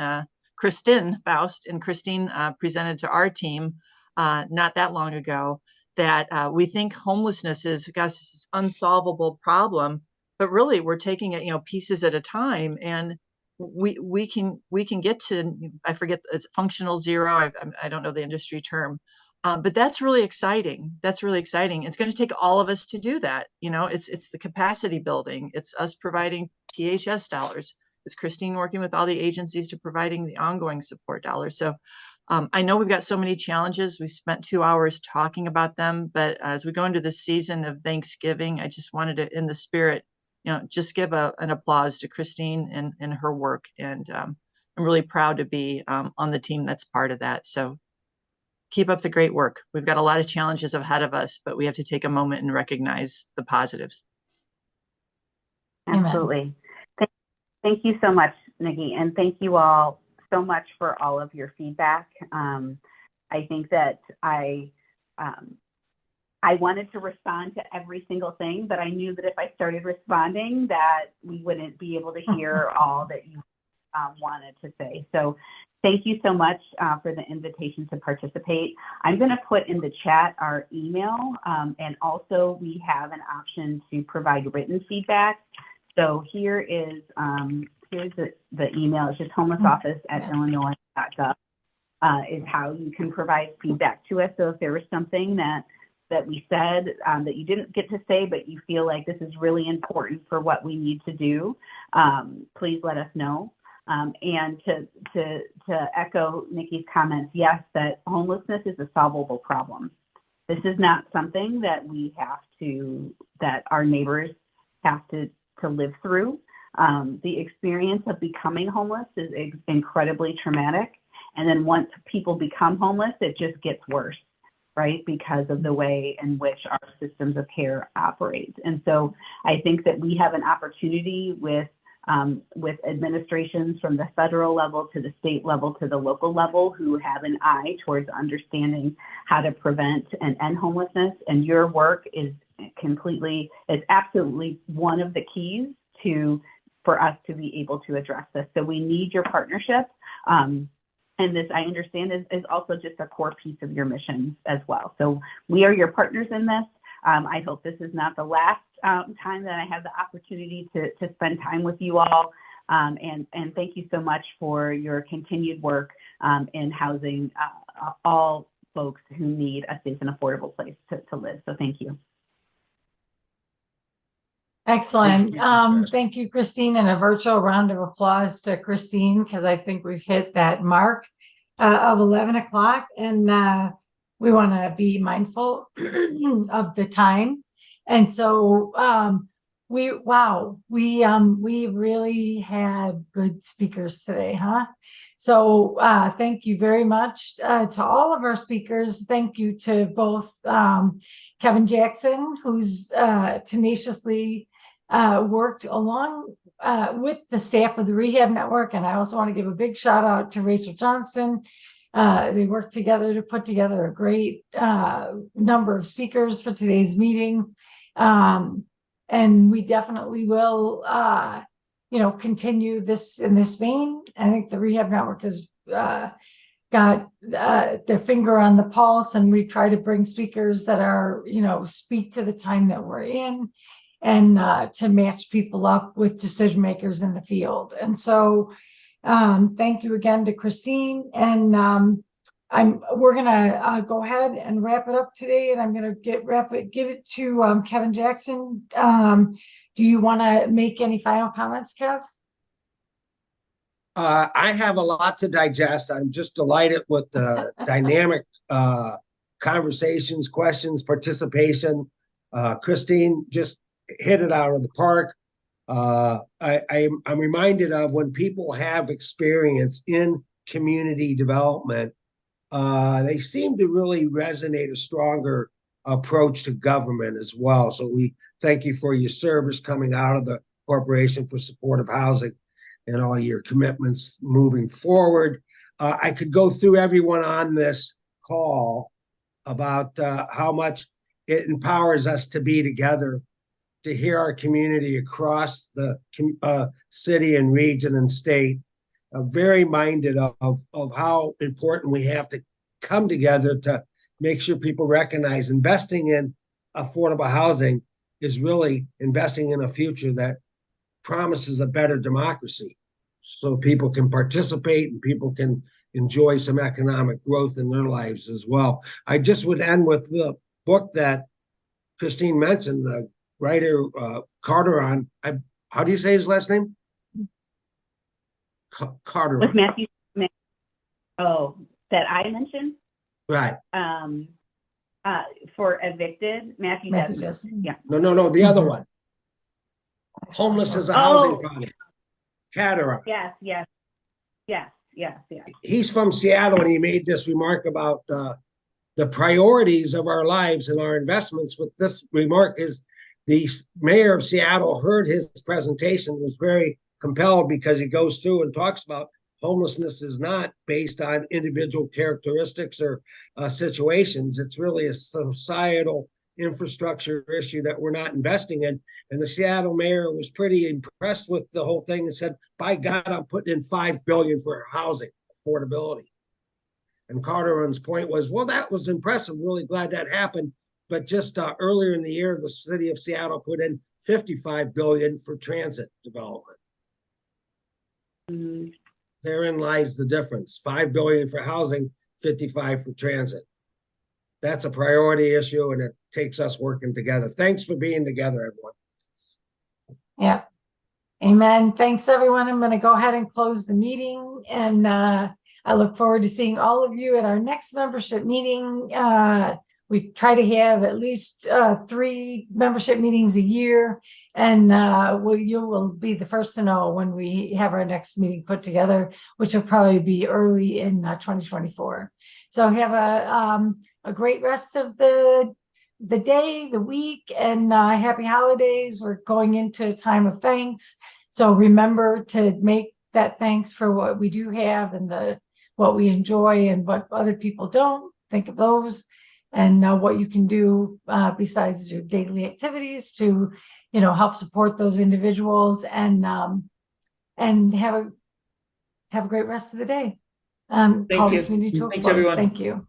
Kristen Faust and Christine presented to our team not that long ago, that we think homelessness is this unsolvable problem, but really we're taking it, pieces at a time. And we can get to, I forget, it's functional zero. I don't know the industry term, but that's really exciting. That's really exciting. It's going to take all of us to do that. It's the capacity building. It's us providing PHS dollars. It's Christine working with all the agencies to providing the ongoing support dollars. So I know we've got so many challenges. We've spent 2 hours talking about them, but as we go into the season of Thanksgiving, I just wanted to, in the spirit, just give an applause to Christine and her work. And I'm really proud to be on the team that's part of that. So keep up the great work. We've got a lot of challenges ahead of us, but we have to take a moment and recognize the positives. Absolutely. Thank you so much, Nikki. And thank you all so much for all of your feedback. I think that I wanted to respond to every single thing, but I knew that if I started responding that we wouldn't be able to hear all that you wanted to say. So thank you so much for the invitation to participate. I'm going to put in the chat our email, and also we have an option to provide written feedback. So here's the email. It's just homelessoffice@illinois.gov is how you can provide feedback to us. So if there was something that that we said that you didn't get to say, but you feel like this is really important for what we need to do, please let us know. And to echo Nikki's comments, yes, that homelessness is a solvable problem. This is not something that that our neighbors have to live through. The experience of becoming homeless is incredibly traumatic. And then once people become homeless, it just gets worse, right? Because of the way in which our systems of care operate. And so I think that we have an opportunity with administrations from the federal level to the state level to the local level who have an eye towards understanding how to prevent and end homelessness. And your work is absolutely one of the keys for us to be able to address this. So we need your partnership. And this, I understand, is also just a core piece of your mission as well. So we are your partners in this. I hope this is not the last time that I have the opportunity to spend time with you all. And thank you so much for your continued work in housing all folks who need a safe and affordable place to live. So thank you. Excellent. Thank you, Christine, and a virtual round of applause to Christine, because I think we've hit that mark of 11 o'clock, and we want to be mindful of the time. And so we really had good speakers today, huh? So thank you very much to all of our speakers. Thank you to both Kevin Jackson, who's tenaciously worked along with the staff of the Rehab Network. And I also want to give a big shout out to Rachel Johnston. They worked together to put together a great number of speakers for today's meeting. And we definitely will, continue this in this vein. I think the Rehab Network has got their finger on the pulse, and we try to bring speakers that are, speak to the time that we're in, and to match people up with decision makers in the field. And so thank you again to Christine. And we're gonna go ahead and wrap it up today, and I'm gonna give it to Kevin Jackson. Do you want to make any final comments, Kev? I have a lot to digest. I'm just delighted with the dynamic conversations, questions, participation. Christine just hit it out of the park. I'm reminded of when people have experience in community development, they seem to really resonate a stronger approach to government as well. So we thank you for your service coming out of the Corporation for Supportive Housing and all your commitments moving forward. I could go through everyone on this call about how much it empowers us to be together, to hear our community across the city and region and state, very minded of how important we have to come together to make sure people recognize investing in affordable housing is really investing in a future that promises a better democracy, so people can participate and people can enjoy some economic growth in their lives as well. I just would end with the book that Christine mentioned, the writer Carter. How do you say his last name? Carter. With Matthew. Oh, that I mentioned? Right. For evicted, Matthew Desmond. Yeah. No, the other one. Homeless as a housing problem. Carter. Yes. He's from Seattle, and he made this remark about the priorities of our lives and our investments. With this remark is the mayor of Seattle heard his presentation, was very compelled, because he goes through and talks about homelessness is not based on individual characteristics or situations. It's really a societal infrastructure issue that we're not investing in. And the Seattle mayor was pretty impressed with the whole thing and said, by God, I'm putting in $5 billion for housing affordability. And Carter's point was, well, that was impressive. Really glad that happened. But just earlier in the year, the city of Seattle put in $55 billion for transit development. Mm-hmm. Therein lies the difference. $5 billion for housing, $55 for transit. that's a priority issue, and it takes us working together. Thanks for being together, everyone. Yeah. Amen. Thanks, everyone. I'm going to go ahead and close the meeting, and I look forward to seeing all of you at our next membership meeting. We try to have at least 3 membership meetings a year, and you will be the first to know when we have our next meeting put together, which will probably be early in 2024. So have a great rest of the day, the week, and happy holidays. We're going into a time of thanks. So remember to make that thanks for what we do have and what we enjoy and what other people don't. Think of those, and what you can do besides your daily activities to, help support those individuals, and have a great rest of the day. Call this meeting to a Thanks, close. everyone. Thank you.